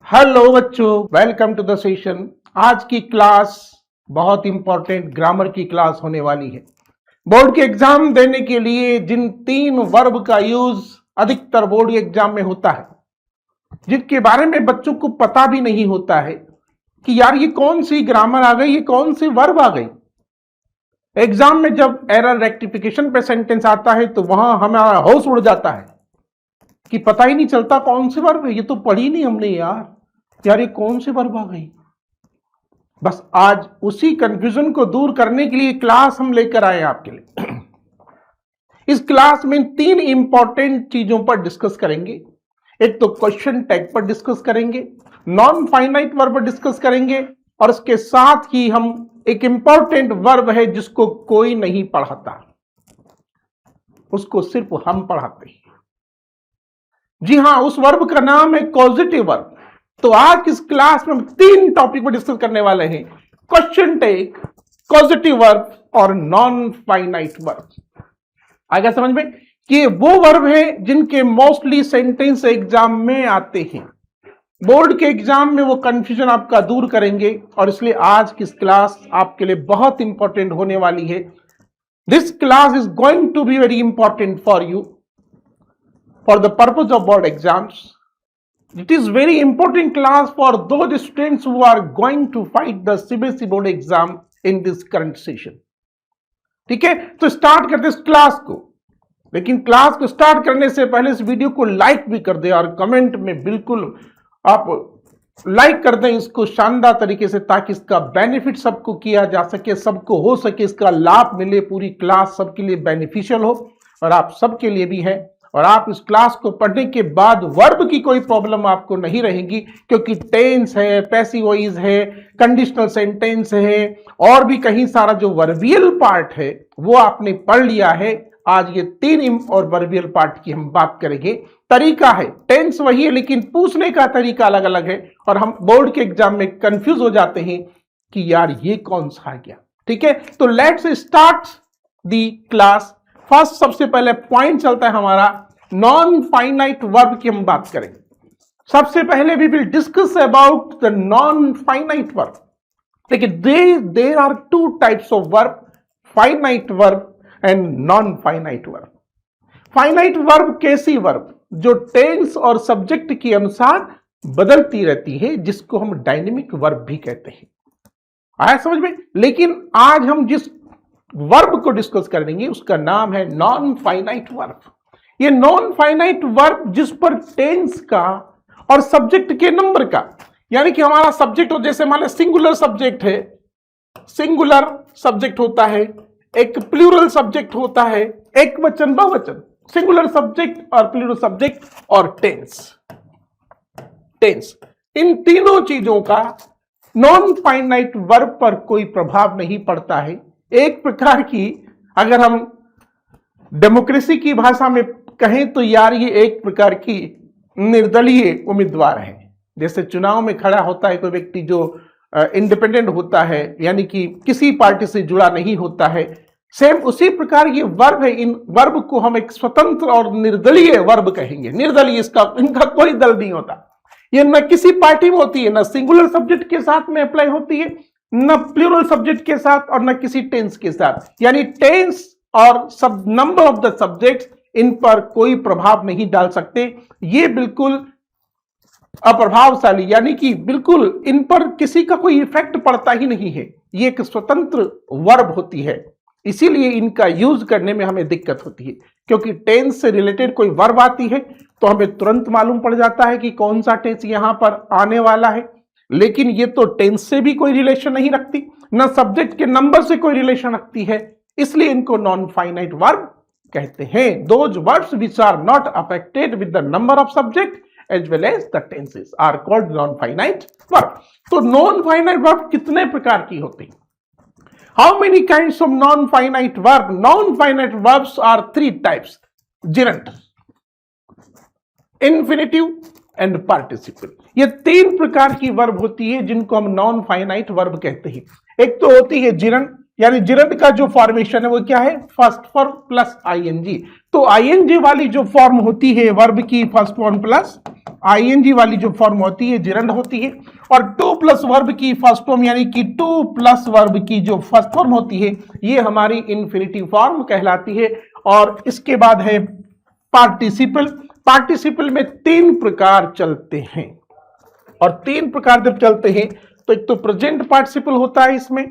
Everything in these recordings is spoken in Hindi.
हेलो बच्चों, वेलकम टू द सेशन। आज की क्लास बहुत इंपॉर्टेंट ग्रामर की क्लास होने वाली है। बोर्ड के एग्जाम देने के लिए जिन 3 वर्ब का यूज अधिकतर बोर्ड एग्जाम में होता है, जिनके बारे में बच्चों को पता भी नहीं होता है कि यार ये कौन सी ग्रामर आ गई, ये कौन सी वर्ब आ गई। एग्जाम में जब एरर रेक्टिफिकेशन पे सेंटेंस आता है तो वहां हमारा होश उड़ जाता है कि पता ही नहीं चलता कौन सी वर्ब है, ये तो पढ़ी नहीं हमने यार ये कौन सी वर्ब आ गई। बस आज उसी कंफ्यूजन को दूर करने के लिए क्लास हम लेकर आए आपके लिए। इस क्लास में 3 इंपॉर्टेंट चीजों पर डिस्कस करेंगे। एक तो क्वेश्चन टैग पर डिस्कस करेंगे, नॉन फाइनाइट वर्ब पर डिस्कस करेंगे, और इसके साथ ही हम एक इंपॉर्टेंट वर्ब है जिसको कोई नहीं पढ़ाता, उसको सिर्फ हम पढ़ाते हैं। जी हां, उस वर्ब का नाम है कॉजेटिव वर्ब। तो आज इस क्लास में हम 3 टॉपिक पर डिस्कस करने वाले हैं: क्वेश्चन टैग, कॉजेटिव वर्ब और नॉन फाइनाइट वर्ब। आ गया समझ में कि वो वर्ब है जिनके मोस्टली सेंटेंस एग्जाम में आते हैं। बोर्ड के एग्जाम में वो कंफ्यूजन आपका दूर करेंगे, और इसलिए आज की क्लास आपके लिए बहुत इंपॉर्टेंट होने वाली है। This class is going to be very important for you for the purpose of board exams. It is very important class for those students who are going to fight the CBSE board exam in this current session. ठीक है, तो स्टार्ट करते इस क्लास को। लेकिन क्लास को स्टार्ट करने से पहले इस वीडियो को लाइक भी कर दे, और कमेंट में बिल्कुल आप लाइक कर दें इसको शानदार तरीके से, ताकि इसका बेनिफिट सबको किया जा सके, सबको हो सके, इसका लाभ मिले, पूरी क्लास सबके लिए बेनिफिशियल हो और आप सबके लिए भी है। और आप इस क्लास को पढ़ने के बाद वर्ब की कोई प्रॉब्लम आपको नहीं रहेगी, क्योंकि टेंस है, पैसिव वॉइस है, कंडीशनल सेंटेंस है, और भी कहीं सारा जो वर्बियल पार्ट है वो आपने पढ़ लिया है। आज ये 3 और वर्बियल पार्ट की हम बात करेंगे। तरीका है, टेंस वही है, लेकिन पूछने का तरीका अलग अलग है, और हम बोर्ड के एग्जाम में कंफ्यूज हो जाते हैं कि यार ये कौन सा आ गया। ठीक है, तो let's start the class. First सबसे पहले पॉइंट चलता है हमारा नॉन फाइनाइट वर्ब की हम बात करेंगे। सबसे पहले we will discuss about the non finite verb. लेकिन there are 2 types of verb, finite verb and non finite verb. Finite verb कैसी वर्ब जो टेंस और सब्जेक्ट के अनुसार बदलती रहती है, जिसको हम डायनेमिक वर्ब भी कहते हैं। आया समझ में? लेकिन आज हम जिस वर्ब को डिस्कस करेंगे उसका नाम है नॉन फाइनाइट वर्ब। ये नॉन फाइनाइट वर्ब जिस पर टेंस का और सब्जेक्ट के नंबर का, यानी कि हमारा सब्जेक्ट हो, जैसे मान लो सिंगुलर सब्जेक्ट है, सिंगुलर सब्जेक्ट होता है, एक प्लूरल सब्जेक्ट होता है, एक वचन बहुवचन, सिंगुलर सब्जेक्ट और प्लूरल सब्जेक्ट और टेंस, इन तीनों चीजों का नॉन फाइनाइट वर्ब पर कोई प्रभाव नहीं पड़ता है। एक प्रकार की, अगर हम डेमोक्रेसी की भाषा में कहें तो यार ये एक प्रकार की निर्दलीय उम्मीदवार है। जैसे चुनाव में खड़ा होता है कोई व्यक्ति जो इंडिपेंडेंट होता है, यानी कि किसी पार्टी से जुड़ा नहीं होता है, सेम उसी प्रकार ये वर्ब है। इन वर्ब को हम एक स्वतंत्र और निर्दलीय वर्ब कहेंगे। निर्दलीय, इनका कोई दल नहीं होता, ये न किसी पार्टी में होती है, न सिंगुलर सब्जेक्ट के साथ में अप्लाई होती है, न प्लूरल सब्जेक्ट के साथ, और न किसी टेंस के साथ। यानी टेंस और सब number of the subject in पर कोई प्रभाव नहीं डाल सकते। ये बिल्कुल अप्रभावशाली, यानी कि बिल्कुल इन पर किसी का कोई इफेक्ट पड़ता ही नहीं है। ये एक स्वतंत्र वर्ब होती है, इसीलिए इनका यूज करने में हमें दिक्कत होती है। क्योंकि टेंस से रिलेटेड कोई वर्ब आती है तो हमें तुरंत मालूम पड़ जाता है कि कौन सा टेंस यहां पर आने वाला है, लेकिन ये तो टेंस से भी कोई रिलेशन नहीं रखती, न सब्जेक्ट के नंबर से कोई रिलेशन रखती है, इसलिए इनको नॉन फाइनाइट वर्ब कहते हैं। Those verbs which are not affected with the number of subject as well as the tenses are called non finite verb. तो नॉन फाइनाइट वर्ब कितने प्रकार की होती है? How many kinds of non finite verb? Non finite verbs are 3 types: gerund, infinitive and participle. ये 3 प्रकार की वर्ब होती है जिनको हम नॉन फाइनाइट वर्ब कहते हैं। एक तो होती है जिरंड, यानी जिरंड का जो फॉर्मेशन है वो क्या है, फर्स्ट फॉर्म प्लस आईएनजी। तो आईएनजी वाली जो फॉर्म होती है वर्ब की फर्स्ट फॉर्म प्लस आईएनजी वाली जो फॉर्म होती है जिरंड होती है, और टू प्लस वर्ब की फर्स्ट फॉर्म यानी कि टू प्लस वर्ब की जो फर्स्ट फॉर्म होती है ये हमारी इंफिनिटिव फॉर्म कहलाती है। और इसके बाद है पार्टिसिपल। पार्टिसिपल में तीन प्रकार चलते हैं, और तीन प्रकार जब चलते हैं तो एक तो प्रेजेंट पार्टिसिपल होता है इसमें,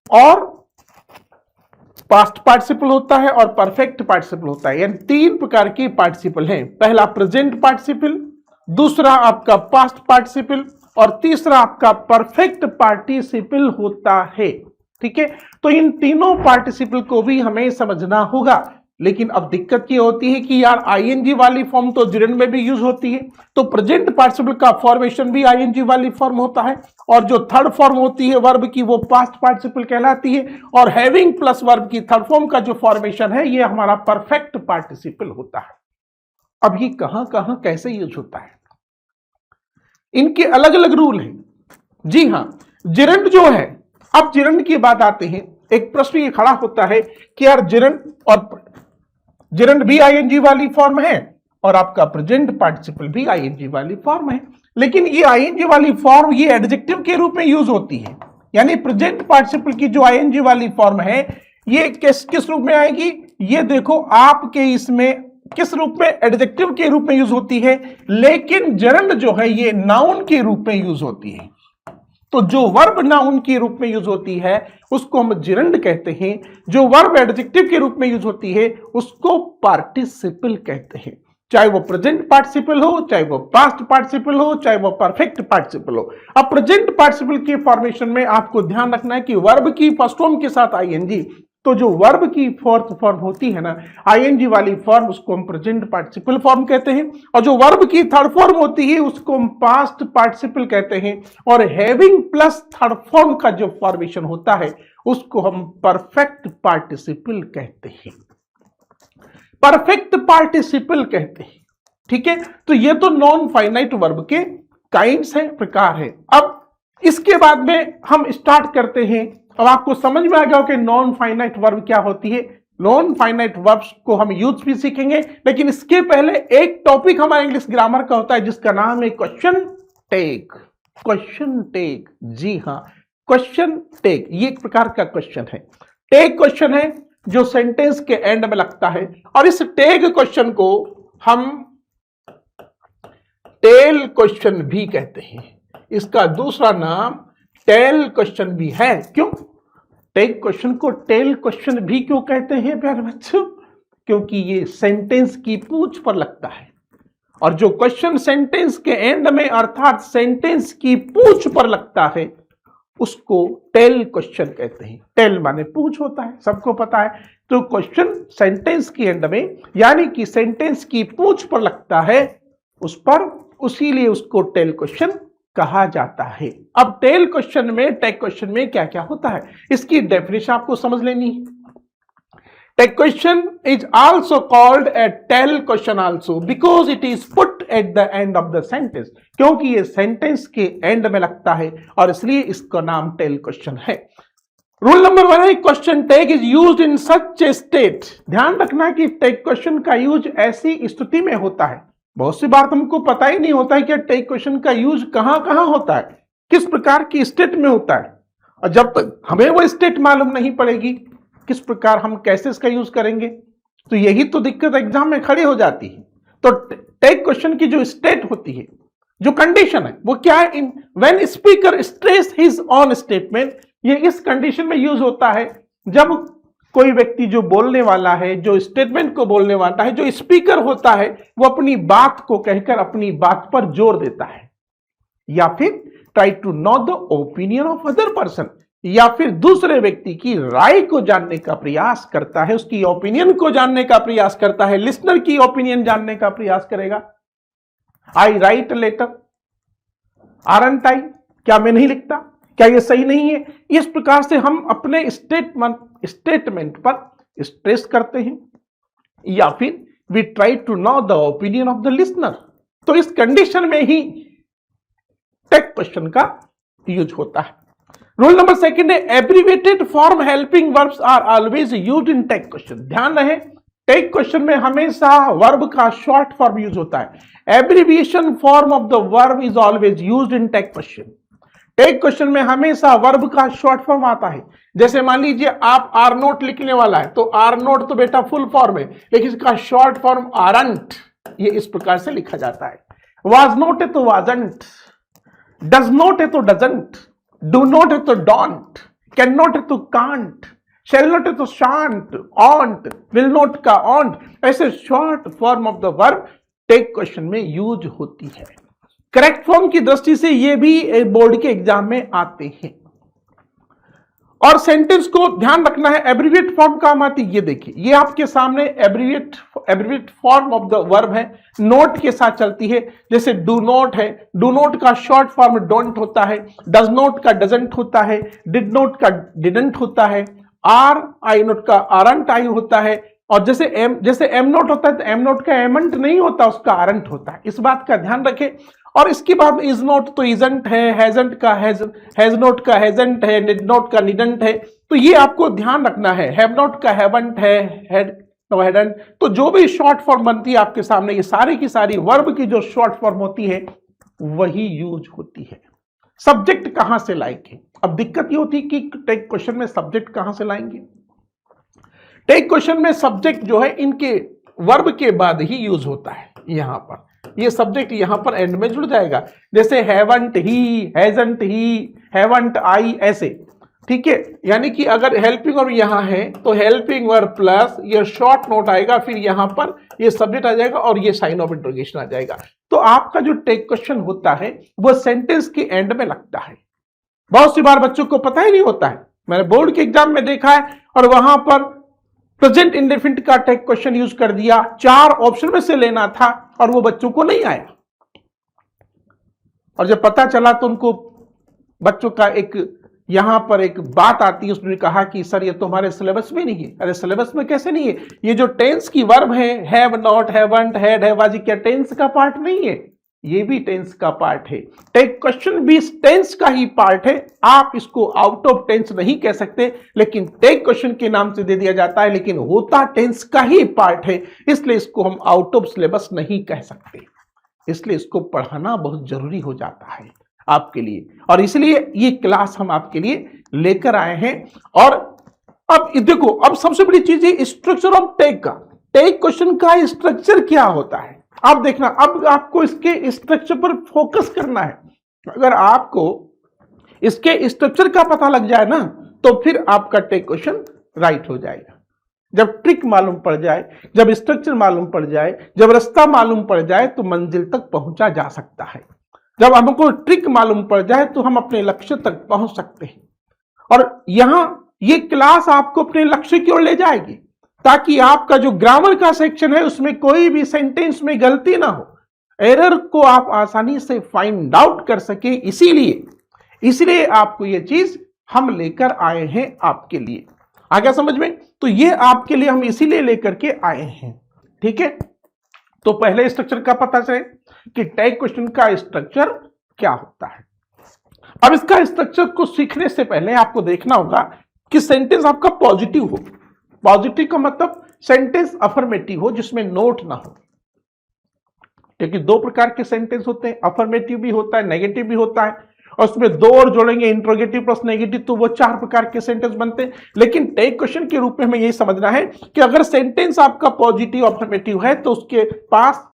और पास्ट पार्टिसिपल होता है, और परफेक्ट पार्टिसिपल होता है। यानी तीन प्रकार के पार्टिसिपल हैं। पहला प्रेजेंट पार्टिसिपल, दूसरा आपका पास्ट पार्टिसिपल, और तीसरा आपका परफेक्ट पार्टिसिपल होता है। ठीक है, तो इन तीनों पार्टिसिपल को भी हमें समझना होगा। लेकिन अब दिक्कत ये होती है कि यार आईएनजी वाली फॉर्म तो जिरंड में भी यूज होती है, तो प्रेजेंट पार्टिसिपल का फॉर्मेशन भी आईएनजी वाली फॉर्म होता है, और जो थर्ड फॉर्म होती है वर्ब की वो पास्ट पार्टिसिपल कहलाती है, और हैविंग प्लस वर्ब की थर्ड फॉर्म का जो फॉर्मेशन है ये हमारा परफेक्ट पार्टिसिपल होता है। अब ये कहां कहां कैसे यूज होता है, इनके अलग अलग रूल हैं। जी हां, जिरंड जो है, अब जिरंड की बात आते हैं, एक प्रश्न ये खड़ा होता है कि यार जिरंड भी आईएनजी वाली फॉर्म है और आपका प्रेजेंट पार्टिसिपल भी आईएनजी वाली फॉर्म है, लेकिन ये आईएनजी वाली फॉर्म ये एडजेक्टिव के रूप में यूज होती है। यानी प्रेजेंट पार्टिसिपल की जो आईएनजी वाली फॉर्म है ये किस रूप में आएगी, ये देखो आपके इसमें किस रूप में, एडजेक्टिव के रूप में यूज होती है, लेकिन जिरंड जो है ये नाउन के रूप में यूज होती है। तो जो वर्ब नाउन के रूप में यूज होती है उसको हम जिरंड कहते हैं, जो वर्ब एडजेक्टिव के रूप में यूज होती है उसको पार्टिसिपल कहते हैं। चाहे वो प्रेजेंट पार्टिसिपल हो, चाहे वो पास्ट पार्टिसिपल हो, चाहे वो परफेक्ट पार्टिसिपल हो। अब प्रेजेंट पार्टिसिपल के फॉर्मेशन में आपको ध्यान रखना है कि वर्ब की फर्स्ट फॉर्म के साथ आईएनजी, तो जो वर्ब की फोर्थ फॉर्म होती है ना आईएनजी वाली फॉर्म, उसको हम प्रेजेंट पार्टिसिपल फॉर्म कहते हैं, और जो वर्ब की थर्ड फॉर्म होती है उसको हम पास्ट पार्टिसिपल कहते हैं, और हैविंग प्लस थर्ड फॉर्म का जो फॉर्मेशन होता है उसको हम परफेक्ट पार्टिसिपल कहते हैं, परफेक्ट पार्टिसिपल कहते हैं। ठीक है, तो ये तो नॉन फाइनाइट वर्ब के काइंड्स हैं, प्रकार है। अब इसके बाद में हम स्टार्ट करते हैं। अब आपको समझ में आ गया कि नॉन फाइनाइट वर्ब क्या होती है। नॉन फाइनाइट वर्ब्स को हम यूज भी सीखेंगे, लेकिन इसके पहले एक टॉपिक हमारे इंग्लिश ग्रामर का होता है जिसका नाम है क्वेश्चन टैग। क्वेश्चन टैग, जी हाँ, क्वेश्चन टैग ये एक प्रकार का क्वेश्चन है। टैग क्वेश्चन है जो सेंटेंस के एंड में लगता है, और इस टैग क्वेश्चन को हम टेल क्वेश्चन भी कहते हैं। इसका दूसरा नाम टेल क्वेश्चन भी है। क्यों टैग क्वेश्चन को टेल क्वेश्चन भी क्यों कहते हैं प्यारे बच्चों? क्योंकि ये सेंटेंस की पूंछ पर लगता है, और जो क्वेश्चन सेंटेंस के एंड में अर्थात सेंटेंस की पूंछ पर लगता है उसको टेल क्वेश्चन कहते हैं। टेल माने पूंछ होता है, सबको पता है। तो क्वेश्चन सेंटेंस के एंड में यानी कि सेंटेंस की पूंछ पर लगता है उस पर, उसीलिए उसको टेल क्वेश्चन कहा जाता है। अब टेल क्वेश्चन में, टैग क्वेश्चन में क्या क्या होता है इसकी डेफिनेशन आपको समझ लेनी है। Tag question is also called a tail question also because it is put at the end of the sentence, क्योंकि ये सेंटेंस के एंड में लगता है और इसलिए इसका नाम टेल क्वेश्चन है। रूल नंबर 1 है question tag is used in such A state. ध्यान रखना कि टैग क्वेश्चन का यूज ऐसी स्थिति में होता है। बहुत सी बार तुमको पता ही नहीं होता है कि टैग क्वेश्चन का यूज कहां कहां होता है, किस प्रकार की स्टेट में होता है, और जब तक हमें वो स्टेट मालूम नहीं पड़ेगी किस प्रकार हम कैसे इसका यूज करेंगे, तो यही तो दिक्कत एग्जाम में खड़ी हो जाती है। तो टैग क्वेश्चन की जो स्टेट होती है, जो कंडीशन है वो क्या है, in when speaker stress his on statement, ये इस कंडीशन में यूज होता है जब कोई व्यक्ति जो बोलने वाला है, जो स्टेटमेंट को बोलने वाला है, जो स्पीकर होता है, वो अपनी बात को कहकर अपनी बात पर जोर देता है, या फिर try to know the opinion of other person, या फिर दूसरे व्यक्ति की राय को जानने का प्रयास करता है, उसकी ओपिनियन को जानने का प्रयास करता है, लिसनर की ओपिनियन जानने का प्रयास करेगा। आई राइट लेटर, आरंट आई, क्या मैं नहीं लिखता, क्या ये सही नहीं है? इस प्रकार से हम अपने स्टेटमेंट पर स्ट्रेस करते हैं, या फिर we try to know the opinion of the listener. तो इस कंडीशन में ही टैग क्वेश्चन का यूज होता है। रूल नंबर सेकंड है abbreviated form helping verbs are always used in tag question. ध्यान रहे टेक क्वेश्चन में हमेशा वर्ब का शॉर्ट फॉर्म यूज होता है। Abbreviation form of the verb is always used in tag question. Tag question में हमेशा वर्ब का शॉर्ट फॉर्म आता है। जैसे मान लीजिए आप आर नोट लिखने वाला है तो आर नोट तो बेटा फुल फॉर्म है, लेकिन इसका शॉर्ट फॉर्म आरंट, ये इस प्रकार से लिखा जाता है। वाज नोट है तो वाजंट, डज नोट है तो डजंट, डू नोट है तो डोंट, कैन नोट है तो कांट, शेल नोट है तो शांत, ऑन्ट, विल नोट का ऑन्ट। ऐसे short form of the verb tag question में यूज होती है। करेक्ट फॉर्म की दृष्टि से ये भी बोर्ड के एग्जाम में आते हैं। और सेंटेंस को ध्यान रखना है, एब्रीविएट फॉर्म काम आती है। ये देखिए, ये आपके सामने abbreviate form of the verb है, नोट के साथ चलती है। जैसे डू नोट है, डू नोट का शॉर्ट फॉर्म डोंट होता है, डज नोट का डजंट होता है, डिड नोट का डिडंट होता है, आर आई नोट का आरंट आई होता है। और जैसे एम नोट होता है तो एम नोट का एमंट नहीं होता, उसका आरंट होता है। इस बात का ध्यान रखें। और इसके बाद इज नोट तो इजंट है, हैजंट का हैज नोट का हैजंट है, निड नोट का निडंट है। तो ये आपको ध्यान रखना है। हैव नोट का हैवंट है, हैड नो हैडंट। तो जो भी शॉर्ट फॉर्म बनती है आपके सामने, ये सारी की सारी वर्ब की जो शॉर्ट फॉर्म होती है वही यूज होती है। सब्जेक्ट कहां से लाएंगे? अब दिक्कत ये होती है कि टेक क्वेश्चन में सब्जेक्ट कहां से लाएंगे। टेक क्वेश्चन में सब्जेक्ट जो है इनके वर्ब के बाद ही यूज होता है। यहां पर ये सब्जेक्ट यहां पर एंड में जुड़ जाएगा। जैसे haven't he, hasn't he, haven't I, ऐसे। ठीक है, यानी कि अगर हेल्पिंग वर्ब यहां है तो हेल्पिंग वर्ब प्लस ये शॉर्ट नोट आएगा, फिर यहां पर ये सब्जेक्ट आ जाएगा और ये साइन ऑफ इंटरोगेशन आ जाएगा। तो आपका जो टेक क्वेश्चन होता है वो सेंटेंस के एंड में लगता है। बहुत सी बार बच्चों को पता ही नहीं होता है। मैंने बोर्ड के एग्जाम में देखा है और वहां पर प्रेजेंट इंडेफिनिट का टेक क्वेश्चन यूज कर दिया, 4 ऑप्शन में से लेना था और वो बच्चों को नहीं आया। और जब पता चला तो उनको बच्चों का एक यहां पर एक बात आती है, उसने कहा कि सर ये तो हमारे सिलेबस में नहीं है। अरे सिलेबस में कैसे नहीं है? ये जो टेंस की वर्ब है, हैव नॉट, हैवंट, हैड, हैवाजी, क्या टेंस का पार्ट नहीं है? ये भी टेंस का पार्ट है। टेक क्वेश्चन भी टेंस का ही पार्ट है। आप इसको आउट ऑफ टेंस नहीं कह सकते, लेकिन टेक क्वेश्चन के नाम से दे दिया जाता है, लेकिन होता टेंस का ही पार्ट है। इसलिए इसको हम आउट ऑफ सिलेबस नहीं कह सकते। इसलिए इसको पढ़ाना बहुत जरूरी हो जाता है आपके लिए, और इसलिए ये क्लास हम आपके लिए लेकर आए हैं। और अब देखो, अब सबसे बड़ी चीज है स्ट्रक्चर ऑफ टेक का। टेक क्वेश्चन का स्ट्रक्चर क्या होता है आप देखना। अब आपको इसके स्ट्रक्चर पर फोकस करना है। अगर आपको इसके स्ट्रक्चर का पता लग जाए ना, तो फिर आपका टेक क्वेश्चन राइट हो जाएगा। जब ट्रिक मालूम पड़ जाए, जब स्ट्रक्चर मालूम पड़ जाए, जब रास्ता मालूम पड़ जाए, तो मंजिल तक पहुंचा जा सकता है। जब हमको ट्रिक मालूम पड़ जाए तो हम अपने लक्ष्य तक पहुंच सकते हैं। और यहां ये क्लास आपको अपने लक्ष्य की ओर ले जाएगी, ताकि आपका जो ग्रामर का सेक्शन है उसमें कोई भी सेंटेंस में गलती ना हो, एरर को आप आसानी से फाइंड आउट कर सके। इसीलिए आपको ये चीज हम लेकर आए हैं आपके लिए। आ गया समझ में? तो ये आपके लिए हम इसीलिए लेकर के आए हैं। ठीक है, तो पहले स्ट्रक्चर का पता चले कि टेक क्वेश्चन का स्ट्रक्चर क्या होता है। अब इसका स्ट्रक्चर को सीखने से पहले आपको देखना होगा कि सेंटेंस आपका पॉजिटिव हो। पॉजिटिव का मतलब सेंटेंस अफर्मेटिव हो, जिसमें नोट ना हो। क्योंकि 2 प्रकार के सेंटेंस होते हैं, अफर्मेटिव भी होता है, नेगेटिव भी होता है, और उसमें 2 और जोड़ेंगे, इंट्रोगेटिव प्लस नेगेटिव, तो वो 4 प्रकार के सेंटेंस बनते हैं। लेकिन टेक क्वेश्चन के रूप में हमें यही समझना है कि अगर सेंटेंस आपका पॉजिटिव अफर्मेटिव है तो उसके पास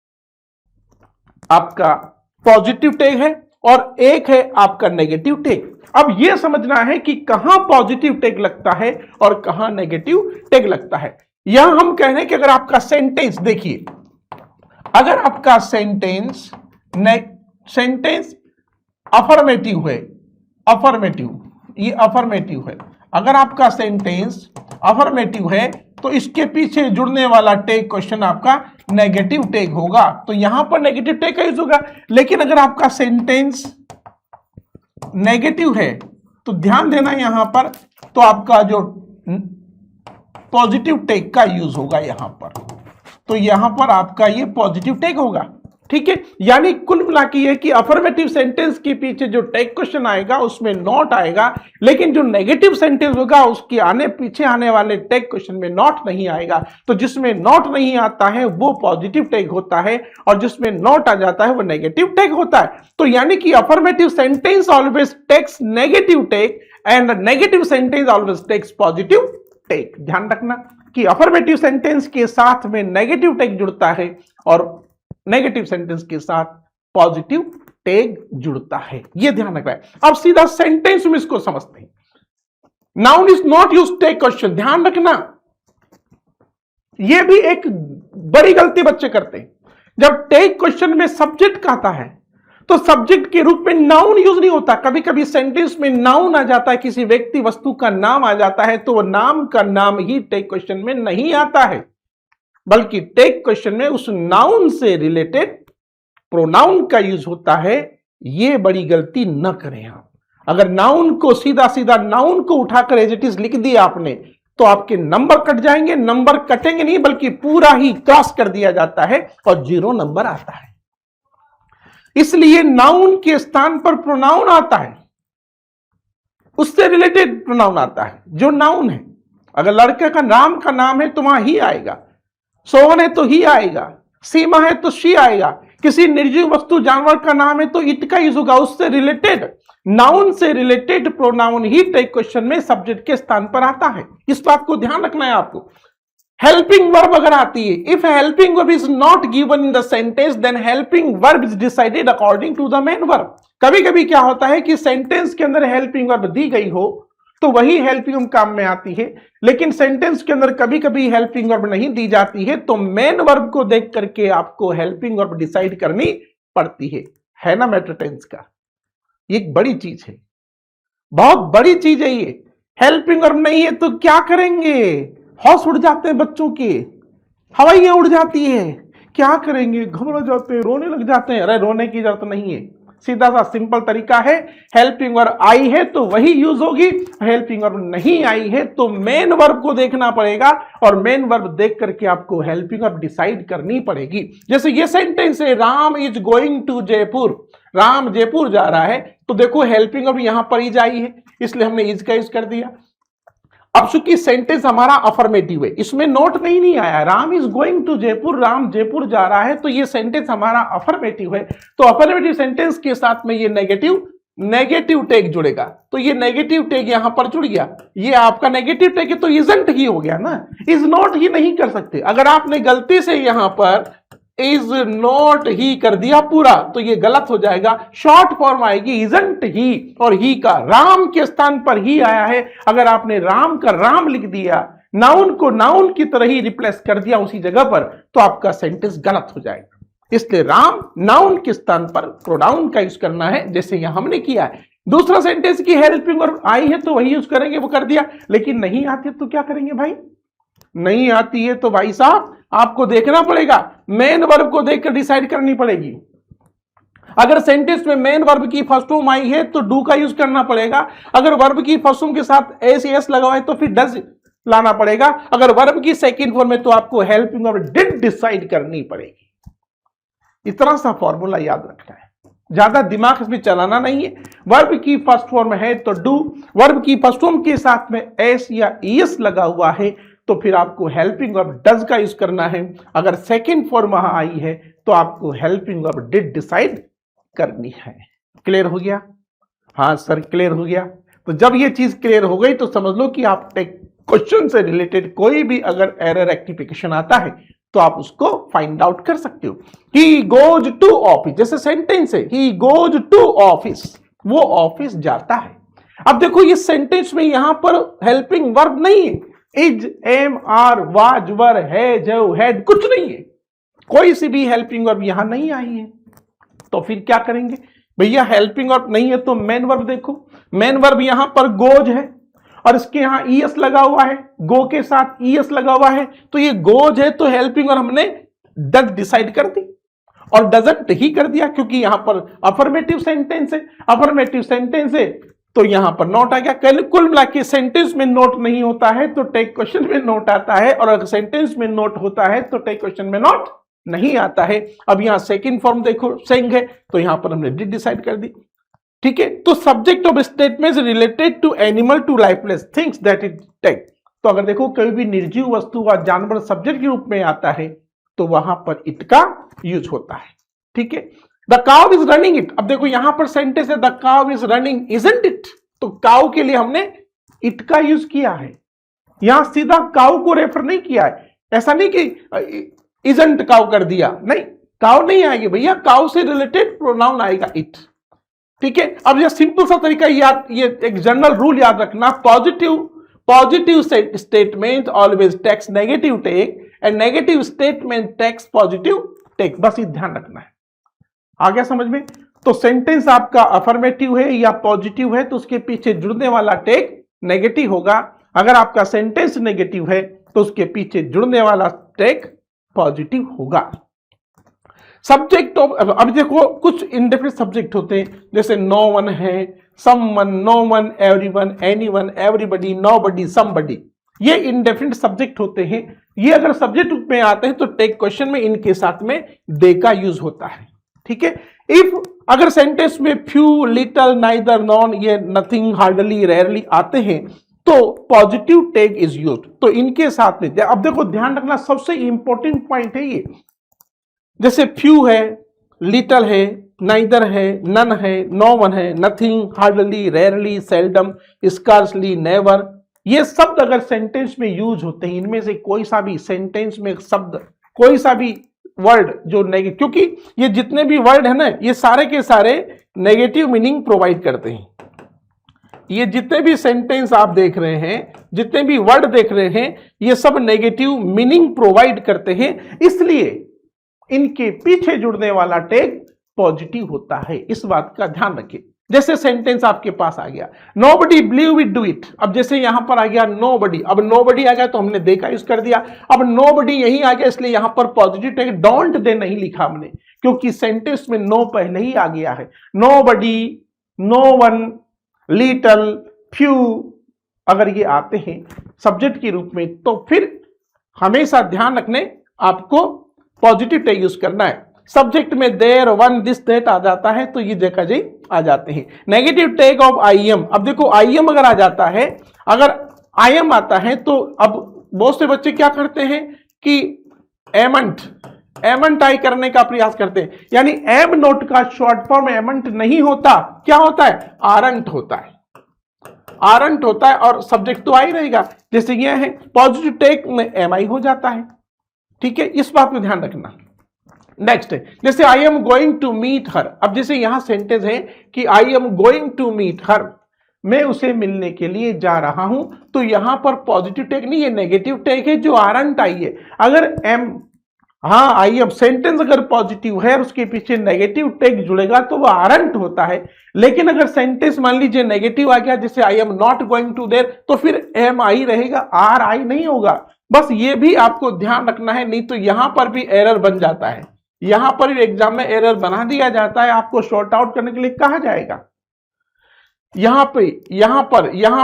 आपका पॉजिटिव टैग है और एक है आपका नेगेटिव टैग। अब यह समझना है कि कहां पॉजिटिव टैग लगता है और कहां नेगेटिव टैग लगता है। यहां हम कह रहे हैं कि अगर आपका सेंटेंस, देखिए, अगर आपका सेंटेंस अफर्मेटिव है, ये अफर्मेटिव है, अगर आपका सेंटेंस अफर्मेटिव है तो इसके पीछे जुड़ने वाला टैग क्वेश्चन आपका नेगेटिव टैग होगा, तो यहां पर नेगेटिव टैग का यूज होगा। लेकिन अगर आपका सेंटेंस नेगेटिव है तो ध्यान देना यहां पर, तो आपका जो पॉजिटिव टैग का यूज होगा यहां पर, तो यहां पर आपका ये पॉजिटिव टैग होगा। ठीक है, यानी कुल मिला के ये कि अफर्मेटिव सेंटेंस के पीछे जो टेक क्वेश्चन आएगा उसमें नॉट आएगा, लेकिन जो नेगेटिव सेंटेंस होगा उसके पीछे आने वाले टेक क्वेश्चन में नॉट नहीं आएगा। तो जिसमें नॉट नहीं आता है वो पॉजिटिव टेक होता है और जिसमें नॉट आ जाता है वो नेगेटिव टेक होता है। तो यानी कि affirmative sentence always takes negative tag and negative sentence always takes positive tag. ध्यान रखना कि अफर्मेटिव सेंटेंस के साथ में नेगेटिव टेक जुड़ता है और नेगेटिव सेंटेंस के साथ पॉजिटिव टेक जुड़ता है, यह ध्यान रखना है। अब सीधा सेंटेंस में इसको समझते हैं। Noun is not used tag question, ध्यान रखना, यह भी एक बड़ी गलती बच्चे करते हैं। जब टेक क्वेश्चन में सब्जेक्ट आता है तो सब्जेक्ट के रूप में नाउन यूज नहीं होता। कभी कभी सेंटेंस में नाउन आ जाता है, किसी व्यक्ति वस्तु का नाम आ जाता है, तो वो नाम का नाम ही टेक क्वेश्चन में नहीं आता है, बल्कि टेक क्वेश्चन में उस नाउन से रिलेटेड प्रोनाउन का यूज होता है। यह बड़ी गलती न करें आप। अगर नाउन को सीधा सीधा नाउन को उठाकर एज इट इज लिख दिया आपने तो आपके नंबर कट जाएंगे। नंबर कटेंगे नहीं बल्कि पूरा ही क्रॉस कर दिया जाता है और 0 नंबर आता है। इसलिए नाउन के स्थान पर प्रोनाउन आता है, उससे रिलेटेड प्रोनाउन आता है जो नाउन है। अगर लड़के का राम का नाम है तो वहां ही आएगा, सोहन है तो ही आएगा, सीमा है तो शी आएगा, किसी निर्जीव वस्तु जानवर का नाम है तो इट का यूज होगा। उससे रिलेटेड नाउन से रिलेटेड प्रोनाउन ही टेक क्वेश्चन में सब्जेक्ट के स्थान पर आता है। इस बात को ध्यान रखना है आपको। हेल्पिंग वर्ब अगर आती है, if helping verb is not given in the sentence then helping verb is decided according to the main verb. कभी कभी क्या होता है कि सेंटेंस के अंदर हेल्पिंग वर्ब दी गई हो तो वही हेल्पिंग काम में आती है, लेकिन सेंटेंस के अंदर कभी कभी हेल्पिंग वर्ब नहीं दी जाती है तो मेन वर्ब को देख करके आपको हेल्पिंग वर्ब डिसाइड करनी पड़ती है ना मैटर टेंस का। ये एक बड़ी चीज है, बहुत बड़ी चीज है ये। हेल्पिंग वर्ब नहीं है तो क्या करेंगे? हौस उड़ जाते हैं बच्चों के, हवाइयां उड़ जाती है, क्या करेंगे? घबरा जाते हैं, रोने लग जाते हैं। अरे रोने की जरूरत नहीं है, सीधा सा सिंपल तरीका है। हेल्पिंग वर्ब आई है तो वही यूज होगी, हेल्पिंग वर्ब नहीं आई है तो मेन वर्ब को देखना पड़ेगा और मेन वर्ब देख करके आपको हेल्पिंग वर्ब डिसाइड करनी पड़ेगी। जैसे ये सेंटेंस है, Ram is going to Jaipur, Ram Jaipur जा रहा है, तो देखो हेल्पिंग वर्ब यहां पर इज आई है इसलिए हमने इज का यूज कर दिया। अब चूंकि सेंटेंस हमारा अफर्मेटिव है, इसमें नोट नहीं आया, Ram is going to Jaipur, Ram Jaipur जा रहा है, तो ये सेंटेंस हमारा अफर्मेटिव है। तो अफर्मेटिव सेंटेंस के साथ में ये नेगेटिव टेक जुड़ेगा, तो ये नेगेटिव टेक यहां पर जुड़ गया। ये आपका नेगेटिव टेक है तो इजंट ही हो गया ना, इज नॉट ही नहीं कर सकते। अगर आपने गलती से यहां पर इज नॉट ही कर दिया पूरा तो ये गलत हो जाएगा। शॉर्ट फॉर्म आएगी इजंट ही, और ही का राम के स्थान पर ही आया है। अगर आपने राम का राम लिख दिया, नाउन को नाउन की तरह ही रिप्लेस कर दिया उसी जगह पर, तो आपका सेंटेंस गलत हो जाएगा। इसलिए राम नाउन के स्थान पर प्रोनाउन का यूज करना है, जैसे यहां हमने किया है। दूसरा सेंटेंस की हेल्पिंग वर्ब आई है तो वही यूज करेंगे, वो कर दिया। लेकिन नहीं आती है तो क्या करेंगे भाई? नहीं आती है तो भाई साहब आपको देखना पड़ेगा, मेन वर्ब को देखकर डिसाइड करनी पड़ेगी। अगर सेंटेंस में मेन वर्ब की फर्स्ट फॉर्म आई है तो डू का यूज करना पड़ेगा। अगर वर्ब की फर्स्ट फॉर्म के साथ एस लगा हुआ है तो फिर डज लाना पड़ेगा। अगर वर्ब की सेकंड फॉर्म है तो आपको हेल्पिंग वर्ब डिड डिसाइड करनी पड़ेगी। इतना सा फॉर्मूला याद रखना है, ज्यादा दिमाग इसमें चलाना नहीं है। वर्ब की फर्स्ट फॉर्म है तो डू, वर्ब की फर्स्ट फॉर्म के साथ में एस या ईएस लगा हुआ है तो फिर आपको हेल्पिंग वर्ब डज का यूज करना है। अगर सेकंड फॉर्म वहां आई है तो आपको हेल्पिंग वर्ब डिड डिसाइड करनी है। क्लियर हो गया? हाँ सर क्लियर हो गया। तो जब ये चीज क्लियर हो गई तो समझ लो कि आप क्वेश्चन से रिलेटेड कोई भी अगर एरर रेक्टिफिकेशन आता है तो आप उसको फाइंड आउट कर सकते हो। ही गोज टू ऑफिस, जैसे सेंटेंस है ही गोज टू ऑफिस, वो ऑफिस जाता है। अब देखो ये सेंटेंस में यहां पर हेल्पिंग वर्ब नहीं है, इज, एम, आर, वाज, वर, है, जो, हैड, कुछ नहीं है। कोई सी भी हेल्पिंग वर्ब यहां नहीं आई है तो फिर क्या करेंगे भैया? हेल्पिंग वर्ब नहीं है तो मेन वर्ब देखो, मेन वर्ब यहां पर गोज है और इसके यहां ईएस लगा हुआ है, गो के साथ ईएस लगा हुआ है, तो ये गोज है तो हेल्पिंग वर्ब हमने डज डिसाइड कर दी और डजंट ही कर दिया क्योंकि यहां पर अफर्मेटिव सेंटेंस है। अफर्मेटिव सेंटेंस है तो यहां पर नोट आ गया। कुल मिला के सेंटेंस में नोट नहीं होता है तो टेक क्वेश्चन में नोट आता है, और अगर सेंटेंस में नोट होता है तो टेक क्वेश्चन में नोट नहीं आता है। अब यहां सेकंड फॉर्म देखो सेइंग है, तो यहां पर हमने डिड डिसाइड कर दी। ठीक है, तो subject of statement related to animal to lifeless things that it tag. तो अगर देखो कोई भी निर्जीव वस्तु व जानवर सब्जेक्ट के रूप में आता है तो वहां पर इट का यूज होता है। ठीक है, the cow is running it. अब देखो यहां पर सेंटेंस है the cow is running isn't it, तो काउ के लिए हमने इट का यूज किया है। यहां सीधा काउ को रेफर नहीं किया है, ऐसा नहीं कि इजंट काउ कर दिया, नहीं, काउ नहीं आएगी भैया, काउ से रिलेटेड प्रोनाउन आएगा इट। ठीक है, अब ये सिंपल सा तरीका याद, ये एक जनरल रूल याद रखना, positive statement always takes negative tag and negative statement takes positive tag, बस ये ध्यान रखना है। आ गया समझ में? तो सेंटेंस आपका अफर्मेटिव है या पॉजिटिव है तो उसके पीछे जुड़ने वाला टेक नेगेटिव होगा। अगर आपका सेंटेंस नेगेटिव है तो उसके पीछे जुड़ने वाला टेक पॉजिटिव होगा। सब्जेक्ट ऑफ, अब देखो कुछ इंडेफिनिट सब्जेक्ट होते हैं, जैसे नो वन है, someone, no one, everyone, anyone, everybody, nobody, somebody, ये इंडेफिनिट सब्जेक्ट होते हैं। ये अगर सब्जेक्ट रूप में आते हैं तो टेक क्वेश्चन में इनके साथ में दे का यूज होता है। ठीक है, इफ अगर सेंटेंस में फ्यू, लिटल, नाइदर, नॉन, ये नथिंग, हार्डली, रेयरली आते हैं तो पॉजिटिव टेक इज यूज्ड, तो इनके साथ में अब देखो ध्यान रखना, सबसे इंपॉर्टेंट पॉइंट है ये, जैसे फ्यू है, लिटल है, नाइदर है, नन है, नो वन है, nothing, hardly, rarely, seldom, scarcely, never, ये शब्द अगर सेंटेंस में यूज होते हैं, इनमें से कोई सा भी सेंटेंस में शब्द, कोई सा भी वर्ड जो नेगेटिव, क्योंकि ये जितने भी वर्ड है ना, ये सारे के सारे नेगेटिव मीनिंग प्रोवाइड करते हैं। ये जितने भी सेंटेंस आप देख रहे हैं, जितने भी वर्ड देख रहे हैं, ये सब नेगेटिव मीनिंग प्रोवाइड करते हैं, इसलिए इनके पीछे जुड़ने वाला टेक पॉजिटिव होता है। इस बात का ध्यान रखिए। जैसे सेंटेंस आपके पास आ गया, nobody believe we do it, अब जैसे यहां पर आ गया नोबडी, अब नोबडी आ गया तो हमने दे का यूज कर दिया। अब नोबडी यहीं आ गया, इसलिए यहां पर पॉजिटिव टेक डोंट दे नहीं लिखा हमने, क्योंकि सेंटेंस में नो पहले ही आ गया है। Nobody, no one, little, few अगर ये आते हैं सब्जेक्ट के रूप में तो फिर हमेशा ध्यान रखने आपको पॉजिटिव टेक यूज करना है। सब्जेक्ट में देयर, वन, दिस, दैट आ जाता है तो ये देखा जी आ जाते हैं। Negative tag of I am, अब देखो आई एम अगर आ जाता है, अगर आई एम आता है तो अब बहुत से बच्चे क्या करते हैं कि एमंट आई करने का प्रयास करते हैं, यानी एम नोट का शॉर्ट फॉर्म एमंट नहीं होता, क्या होता है, आरंट होता है, आरंट होता है और सब्जेक्ट तो आ ही रहेगा। जैसे ये है पॉजिटिव टेक में एम आई हो जाता है। ठीक है, इस बात में ध्यान रखना। नेक्स्ट है जैसे I am going to meet her, अब जैसे यहां सेंटेंस है कि I am going to meet her, मैं उसे मिलने के लिए जा रहा हूं, तो यहां पर पॉजिटिव टेक नहीं है, नेगेटिव टेक है जो आरंट आई है। अगर एम, हाँ आई एम सेंटेंस अगर पॉजिटिव है और उसके पीछे नेगेटिव टेक जुड़ेगा तो वह आरंट होता है। लेकिन अगर सेंटेंस मान लीजिए नेगेटिव आ गया, जैसे I am not going to there, तो फिर एम आई रहेगा, आर आई नहीं होगा। बस ये भी आपको ध्यान रखना है, नहीं तो यहां पर भी एरर बन जाता है, यहां पर भी एग्जाम में एरर बना दिया जाता है, आपको शॉर्ट आउट करने के लिए कहा जाएगा। यहां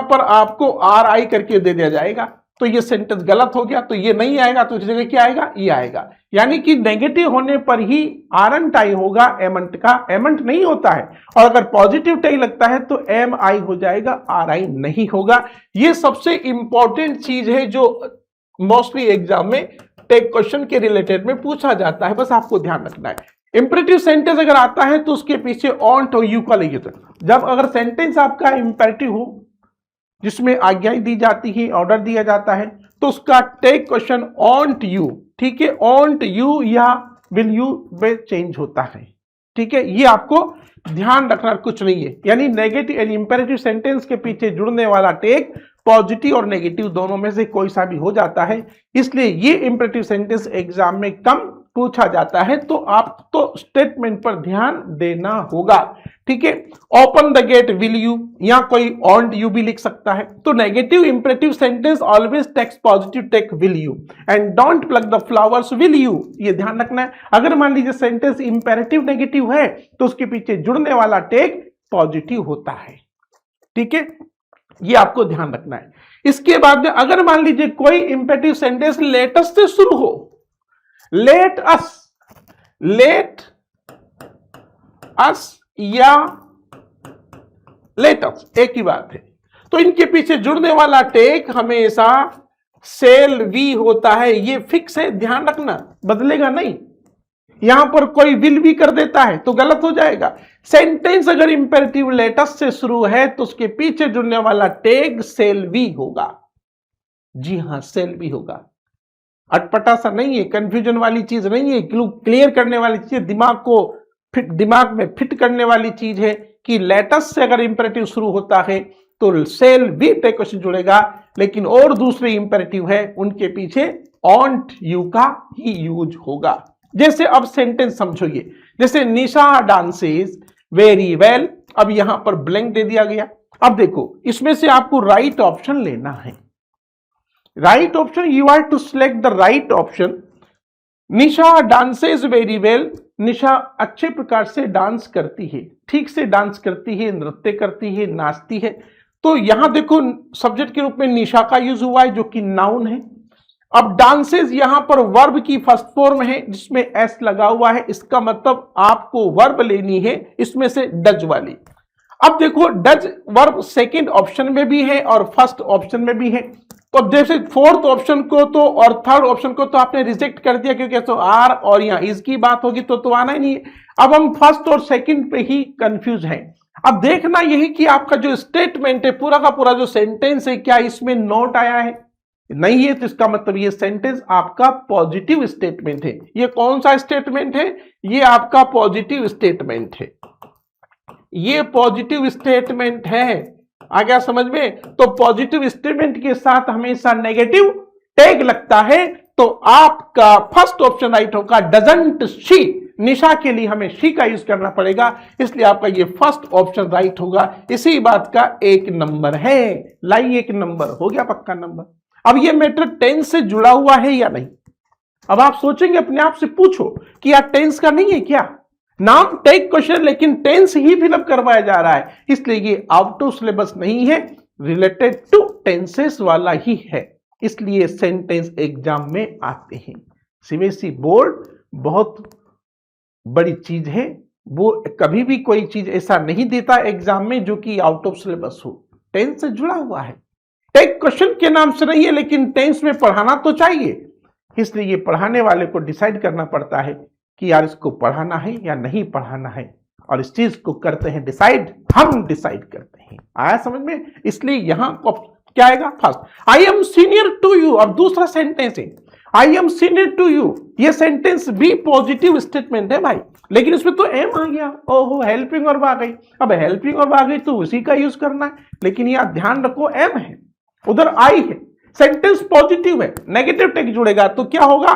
पर आपको आर आई करके दे दिया जाएगा, तो ये सेंटेंस गलत हो गया, तो ये नहीं आएगा, तो इस जगह क्या आएगा, ये आएगा। यानी कि नेगेटिव होने पर ही आरंट आई होगा, एमंट का एमंट नहीं होता है। और अगर पॉजिटिव टेक लगता है तो एम आई हो जाएगा, आर आई नहीं होगा। ये सबसे इंपॉर्टेंट चीज है जो मोस्टली एग्जाम में टेक क्वेश्चन के रिलेटेड में पूछा जाता है, बस आपको ध्यान रखना है। इंपेरेटिव सेंटेंस अगर आता है तो उसके पीछे ऑन्ट और यू का लेंगे। जब अगर सेंटेंस आपका इंपेरेटिव हो जिसमें आज्ञाएं दी जाती है, ऑर्डर दिया जाता है, तो उसका टेक क्वेश्चन ऑन्ट यू, ठीक है, ऑन्ट यू या विल यू में चेंज होता है। ठीक है, ये आपको ध्यान रखना, कुछ नहीं है। यानी नेगेटिव यानी इंपेरेटिव सेंटेंस के पीछे जुड़ने वाला टेक पॉजिटिव और नेगेटिव दोनों में से कोई सा भी हो जाता है, इसलिए ये इंपेरेटिव सेंटेंस एग्जाम में कम पूछा जाता है, तो आप तो स्टेटमेंट पर ध्यान देना होगा। ठीक है, open the gate will you, या कोई ऑन्ट यू भी लिख सकता है। तो negative imperative sentence always takes positive tag will you and don't pluck the flowers will you, ये ध्यान रखना है। अगर मान लीजिए सेंटेंस इंपेरेटिव नेगेटिव है तो उसके पीछे जुड़ने वाला टेक पॉजिटिव होता है। ठीक है, ये आपको ध्यान रखना है। इसके बाद में अगर मान लीजिए कोई इंपेरेटिव सेंटेंस लेट अस से शुरू हो, लेट अस, लेट अस या लेट अस, एक ही बात है। तो इनके पीछे जुड़ने वाला टेक हमेशा सेल वी होता है, ये फिक्स है, ध्यान रखना, बदलेगा नहीं। यहां पर कोई विल भी कर देता है तो गलत हो जाएगा। सेंटेंस अगर इंपेरेटिव लेटस से शुरू है तो उसके पीछे जुड़ने वाला टेग सेल वी होगा। जी हां, सेल वी होगा। अटपटा सा नहीं है, कंफ्यूजन वाली चीज नहीं है, क्लियर करने वाली चीज, दिमाग में फिट करने वाली चीज है कि लेटस से अगर इंपेरेटिव शुरू होता है तो सेल वी प्रीपोजिशन जुड़ेगा, लेकिन और दूसरे इंपेरेटिव है उनके पीछे ऑन्ट यू का ही यूज होगा। जैसे अब सेंटेंस समझोगे, जैसे निशा डांसेस वेरी वेल, अब यहां पर ब्लैंक दे दिया गया। अब देखो इसमें से आपको राइट ऑप्शन लेना है। Right option, you are to select the right option. Nisha dances very well, Nisha अच्छे प्रकार से डांस करती है, ठीक से डांस करती है, नृत्य करती है, नाचती है। तो यहां देखो सब्जेक्ट के रूप में निशा का यूज हुआ है जो कि नाउन है। अब डांसेस यहां पर वर्ब की फर्स्ट फॉर्म है जिसमें एस लगा हुआ है, इसका मतलब आपको वर्ब लेनी है इसमें से डज वाली। अब देखो डज वर्ब सेकंड ऑप्शन में भी है और फर्स्ट ऑप्शन में भी है। तो जैसे फोर्थ ऑप्शन को तो और थर्ड ऑप्शन को तो आपने रिजेक्ट कर दिया क्योंकि तो आर और यहां इसकी बात होगी तो आना ही नहीं है। अब हम फर्स्ट और सेकंड पे ही कंफ्यूज हैं। अब देखना यही कि आपका जो स्टेटमेंट है, पूरा का पूरा जो सेंटेंस है, क्या इसमें नोट आया है? नहीं है तो इसका मतलब ये सेंटेंस आपका पॉजिटिव स्टेटमेंट है। ये कौन सा स्टेटमेंट है? ये आपका पॉजिटिव स्टेटमेंट है। ये पॉजिटिव स्टेटमेंट है। आ गया समझ में? तो पॉजिटिव स्टेटमेंट के साथ हमेशा नेगेटिव टैग लगता है, तो आपका फर्स्ट ऑप्शन राइट होगा डजंट शी। निशा के लिए हमें शी का यूज करना पड़ेगा, इसलिए आपका ये फर्स्ट ऑप्शन राइट होगा। इसी बात का एक नंबर है। लाई एक नंबर हो गया, पक्का नंबर। अब ये मैटर टेंस से जुड़ा हुआ है या नहीं? अब आप सोचेंगे, अपने आप से पूछो कि यार टेंस का नहीं है क्या? नाम टेक क्वेश्चन लेकिन टेंस ही फिलअप करवाया जा रहा है, इसलिए ये आउट ऑफ सिलेबस नहीं है, रिलेटेड टू टेंसेस वाला ही है, इसलिए सेंटेंस एग्जाम में आते हैं। सीबीएसई बोर्ड बहुत बड़ी चीज है, वो कभी भी कोई चीज ऐसा नहीं देता एग्जाम में जो कि आउट ऑफ सिलेबस हो, टेंस से जुड़ा हुआ है। टेक क्वेश्चन के नाम से नहीं है, लेकिन टेंस में पढ़ाना तो चाहिए, इसलिए ये पढ़ाने वाले को डिसाइड करना पड़ता है कि यार इसको पढ़ाना है या नहीं पढ़ाना है, और इस चीज को करते हैं डिसाइड, हम डिसाइड करते हैं। आया समझ में? इसलिए यहां क्या आएगा? First, I am senior to you. अब दूसरा सेंटेंस है I am senior to you, ये सेंटेंस भी पॉजिटिव स्टेटमेंट है भाई, लेकिन इसमें तो एम आ गया। ओहो, हेल्पिंग वर्ब आ गई। अब हेल्पिंग वर्ब आ गई तो उसी का यूज करना है, लेकिन यहां ध्यान रखो एम है, उधर आई है, सेंटेंस पॉजिटिव है, नेगेटिव टेक जुड़ेगा तो क्या होगा?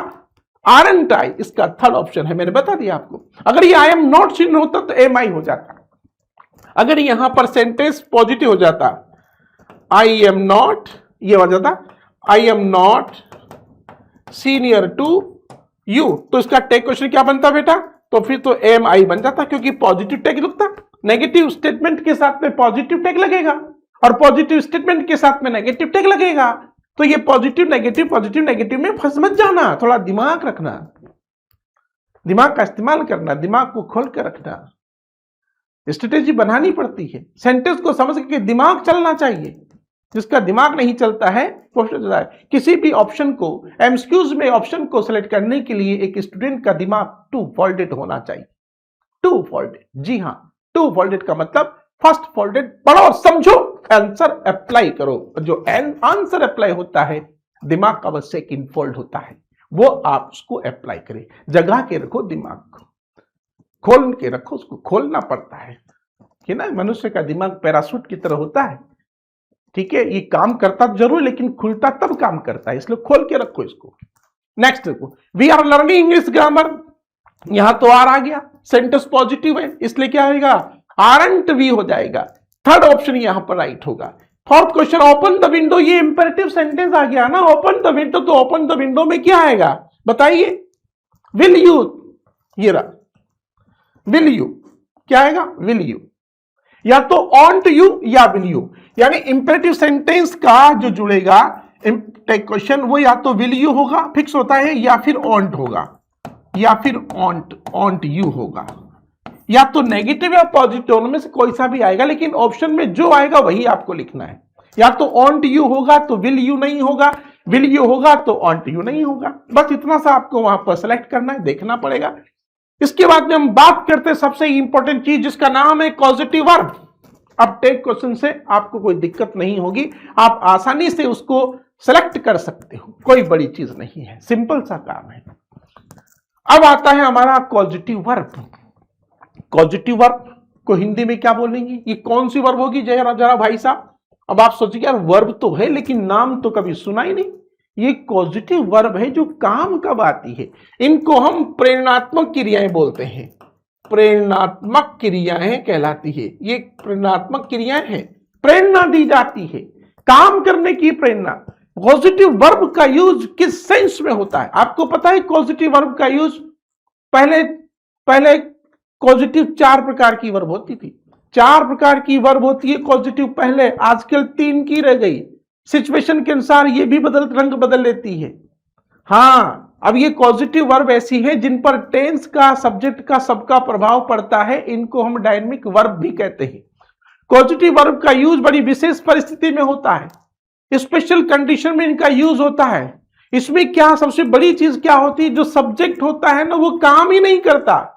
आरंट आई, इसका थर्ड ऑप्शन है, मैंने बता दिया आपको। अगर ये आई एम नॉट सीनियर होता तो एम आई हो जाता। अगर यहां पर सेंटेंस पॉजिटिव हो जाता, आई एम नॉट, ये हो जाता I am not senior to you, तो इसका टेक क्वेश्चन क्या बनता बेटा? तो फिर तो एम आई बन जाता, क्योंकि पॉजिटिव टेक लगता। नेगेटिव स्टेटमेंट के साथ में पॉजिटिव टेक लगेगा और पॉजिटिव स्टेटमेंट के साथ में नेगेटिव टेक लगेगा, तो ये पॉजिटिव नेगेटिव में फंस मत जाना, थोड़ा दिमाग रखना, दिमाग का इस्तेमाल करना, दिमाग को खोल कर रखना, स्ट्रेटेजी बनानी पड़ती है। सेंटेंस को समझ के दिमाग चलना चाहिए, जिसका दिमाग नहीं चलता है वो चलता है। किसी भी ऑप्शन को, एमसीक्यूज में ऑप्शन को सिलेक्ट करने के लिए एक स्टूडेंट का दिमाग टू फोल्डेड होना चाहिए। टू फोल्डेड, जी हाँ, टू फोल्डेड का मतलब फर्स्ट फोल्डेड, पढ़ो समझो, आंसर अप्लाई करो। जो आंसर अप्लाई होता है दिमाग का बस सेकंड फोल्ड होता है, वो आप उसको अप्लाई करें। जगा के रखो दिमाग को, खोल के रखो, उसको खोलना पड़ता है कि ना, मनुष्य का दिमाग पैराशूट की तरह होता है, ठीक है, ये काम करता जरूर लेकिन खुलता तब काम करता है, इसलिए खोल के रखो इसको। नेक्स्ट देखो, we are learning English grammar, यहां तो आर आ गया, सेंटेंस पॉजिटिव है इसलिए क्या होगा? आरंट वी हो जाएगा। थर्ड ऑप्शन यहां पर राइट होगा। Fourth question, open the window, ये इंपेरेटिव सेंटेंस आ गया ना, ओपन द विंडो, तो ओपन द विंडो में क्या आएगा बताइए? विल यू, ये रहा विल यू, क्या आएगा? विल यू, या तो ऑन्ट यू या विल यू, यानी इंपेरेटिव सेंटेंस का जो जुड़ेगा क्वेश्चन वो या तो विल यू होगा, फिक्स होता है, या फिर ऑन्ट होगा। या फिर ऑन्ट यू होगा, या तो नेगेटिव या पॉजिटिव दोनों में से कोई सा भी आएगा, लेकिन ऑप्शन में जो आएगा वही आपको लिखना है। या तो ऑन्ट यू होगा तो विल यू नहीं होगा, विल यू होगा तो ऑन्ट यू नहीं होगा। बस इतना सा आपको वहां पर सेलेक्ट करना है, देखना पड़ेगा। इसके बाद में हम बात करते हैं सबसे इंपॉर्टेंट चीज जिसका नाम है कॉजेटिव वर्ब। अब टेक क्वेश्चन से आपको कोई दिक्कत नहीं होगी, आप आसानी से उसको सेलेक्ट कर सकते हो, कोई बड़ी चीज नहीं है, सिंपल सा काम है। अब आता है हमारा कॉजेटिव वर्ब। कॉजेटिव वर्ब को हिंदी में क्या बोलेंगे, ये कौन सी वर्ब होगी जरा जरा भाई साहब। अब आप सोचिए यार वर्ब तो है लेकिन नाम तो कभी सुना ही नहीं। ये कॉजेटिव वर्ब है जो काम कब आती है, इनको हम प्रेरणात्मक क्रियाएं बोलते हैं। प्रेरणात्मक क्रियाएं कहलाती है, ये प्रेरणात्मक क्रियाएं हैं, प्रेरणा दी जाती है, काम करने की प्रेरणा। पॉजिटिव वर्ब का यूज किस सेंस में होता है आपको पता है। पॉजिटिव वर्ब का यूज पहले पॉजिटिव 4 प्रकार की वर्ब होती थी, 4 प्रकार की वर्ब होती है पॉजिटिव पहले, आजकल 3 की रह गई। सिचुएशन के अनुसार ये भी रंग बदल लेती है। हाँ, अब ये पॉजिटिव वर्ब ऐसी है जिन पर टेंस का, सब्जेक्ट का सबका प्रभाव पड़ता है, इनको हम डायनेमिक वर्ब भी कहते हैं। पॉजिटिव वर्ब का यूज बड़ी विशेष परिस्थिति में होता है, स्पेशल कंडीशन में इनका यूज होता है। इसमें क्या सबसे बड़ी चीज क्या होती है, जो सब्जेक्ट होता है ना वो काम ही नहीं करता,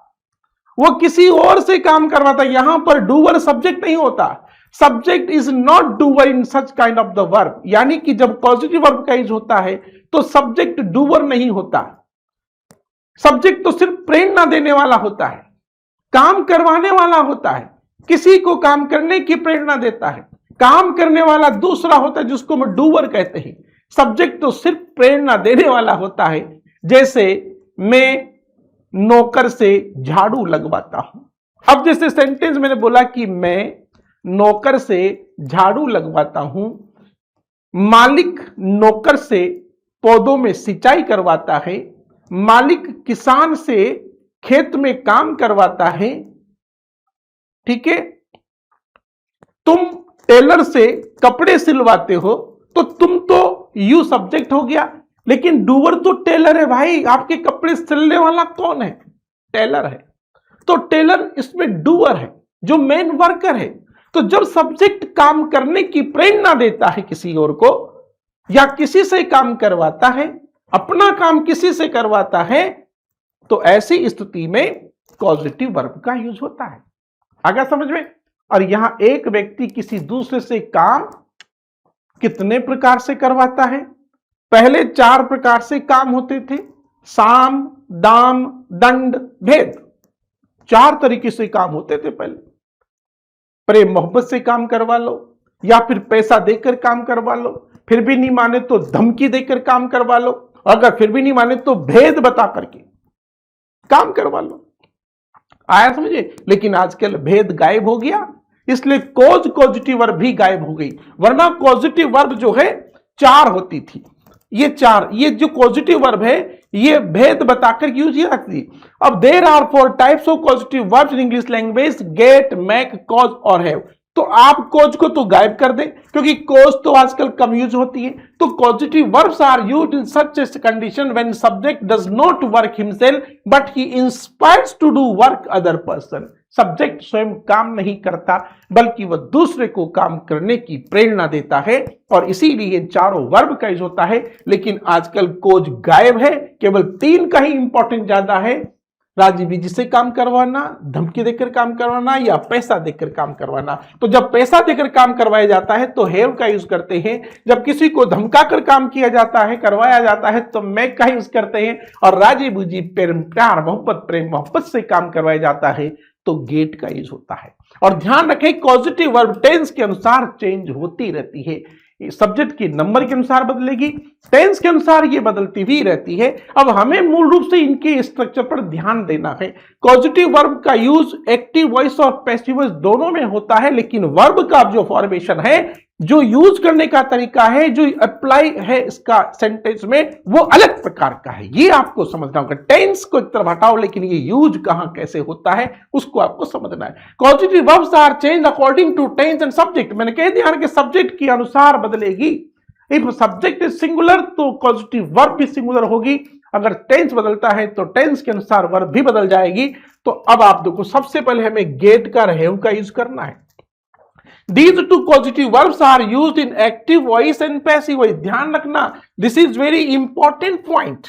वो किसी और से काम करवाता है। यहां पर डूअर सब्जेक्ट नहीं होता, subject is not doer in such kind of the verb. यानी कि जब पॉजिटिव वर्ब का यूज होता है तो सब्जेक्ट डूअर नहीं होता, सब्जेक्ट तो सिर्फ प्रेरणा देने वाला होता है, काम करवाने वाला होता है, किसी को काम करने की प्रेरणा देता है। काम करने वाला दूसरा होता है जिसको हम डूअर कहते हैं, सब्जेक्ट तो सिर्फ प्रेरणा देने वाला होता है। जैसे मैं नौकर से झाड़ू लगवाता हूं। अब जैसे सेंटेंस मैंने बोला कि मैं नौकर से झाड़ू लगवाता हूं, मालिक नौकर से पौधों में सिंचाई करवाता है, मालिक किसान से खेत में काम करवाता है, ठीक है। तुम टेलर से कपड़े सिलवाते हो, तो तुम तो यू सब्जेक्ट हो गया, लेकिन डूअर तो टेलर है भाई। आपके कपड़े सिलने वाला कौन है, टेलर है, तो टेलर इसमें डूअर है जो मेन वर्कर है। तो जब सब्जेक्ट काम करने की प्रेरणा देता है किसी और को, या किसी से काम करवाता है, अपना काम किसी से करवाता है, तो ऐसी स्थिति में पॉजिटिव वर्ब का यूज होता है। आगे समझ में। और यहां एक व्यक्ति किसी दूसरे से काम कितने प्रकार से करवाता है, पहले 4 प्रकार से काम होते थे, साम, दाम, दंड, भेद, 4 तरीके से काम होते थे पहले। प्रेम मोहब्बत से काम करवा लो, या फिर पैसा देकर काम करवा लो, फिर भी नहीं माने तो धमकी देकर काम करवा लो, अगर फिर भी नहीं माने तो भेद बता करके काम करवा लो। आया समझे। लेकिन आजकल भेद गायब हो गया, इसलिए पॉजिटिव वर्ब भी गायब हो गई, वरना पॉजिटिव वर्ब जो है 4 होती थी। ये 4, ये जो पॉजिटिव वर्ब है ये भेद बताकर यूज ही रखती। अब there are 4 types of positive verbs in English language, get, make, cause और हैव। तो आप कॉज को तो गायब कर दें, क्योंकि कॉज तो आजकल कम यूज होती है। तो positive verbs are used in such a condition when subject does not work himself but he inspires to do work other person. सब्जेक्ट स्वयं काम नहीं करता बल्कि वह दूसरे को काम करने की प्रेरणा देता है, और इसीलिए चारों वर्ब का यूज होता है। लेकिन आजकल कॉज गायब है, केवल 3 का ही इंपॉर्टेंट ज्यादा है, राजी बीजी से काम करवाना, धमकी देकर काम करवाना, या पैसा देकर काम करवाना। तो जब पैसा देकर काम करवाया जाता है तो हैव का यूज करते हैं, जब किसी को धमका कर काम किया जाता है, करवाया जाता है, तो मेक का यूज करते हैं, और राजी बूजी प्यार मोहब्बत, प्रेम मोहब्बत से काम करवाया जाता है तो गेट का यूज होता है। और ध्यान रखें पॉजिटिव वर्ब टेंस के अनुसार चेंज होती रहती है, सब्जेक्ट के नंबर के अनुसार बदलेगी, टेंस के अनुसार ये बदलती भी रहती है। अब हमें मूल रूप से इनके स्ट्रक्चर पर ध्यान देना है। पॉजिटिव वर्ब का यूज एक्टिव वॉइस और पैसिव वॉइस दोनों में होता है, लेकिन वर्ब का जो फॉर्मेशन है, जो यूज करने का तरीका है, जो अप्लाई है इसका सेंटेंस में, वो अलग प्रकार का है। ये आपको समझना होगा। टेंस को एक तरफ हटाओ, लेकिन ये यूज कहां कैसे होता है उसको आपको समझना है। Positive verbs are change according to tense and subject. मैंने कह दिया कि सब्जेक्ट के अनुसार बदलेगी। इफ सब्जेक्ट इज सिंगुलर तो पॉजिटिव वर्ब भी सिंगुलर होगी, अगर टेंस बदलता है तो टेंस के अनुसार वर्ब भी बदल जाएगी। तो अब आप देखो, सबसे पहले हमें गेट का हैव का यूज करना है। These two causative verbs are used in active voice and passive voice। ध्यान रखना, this is very important point.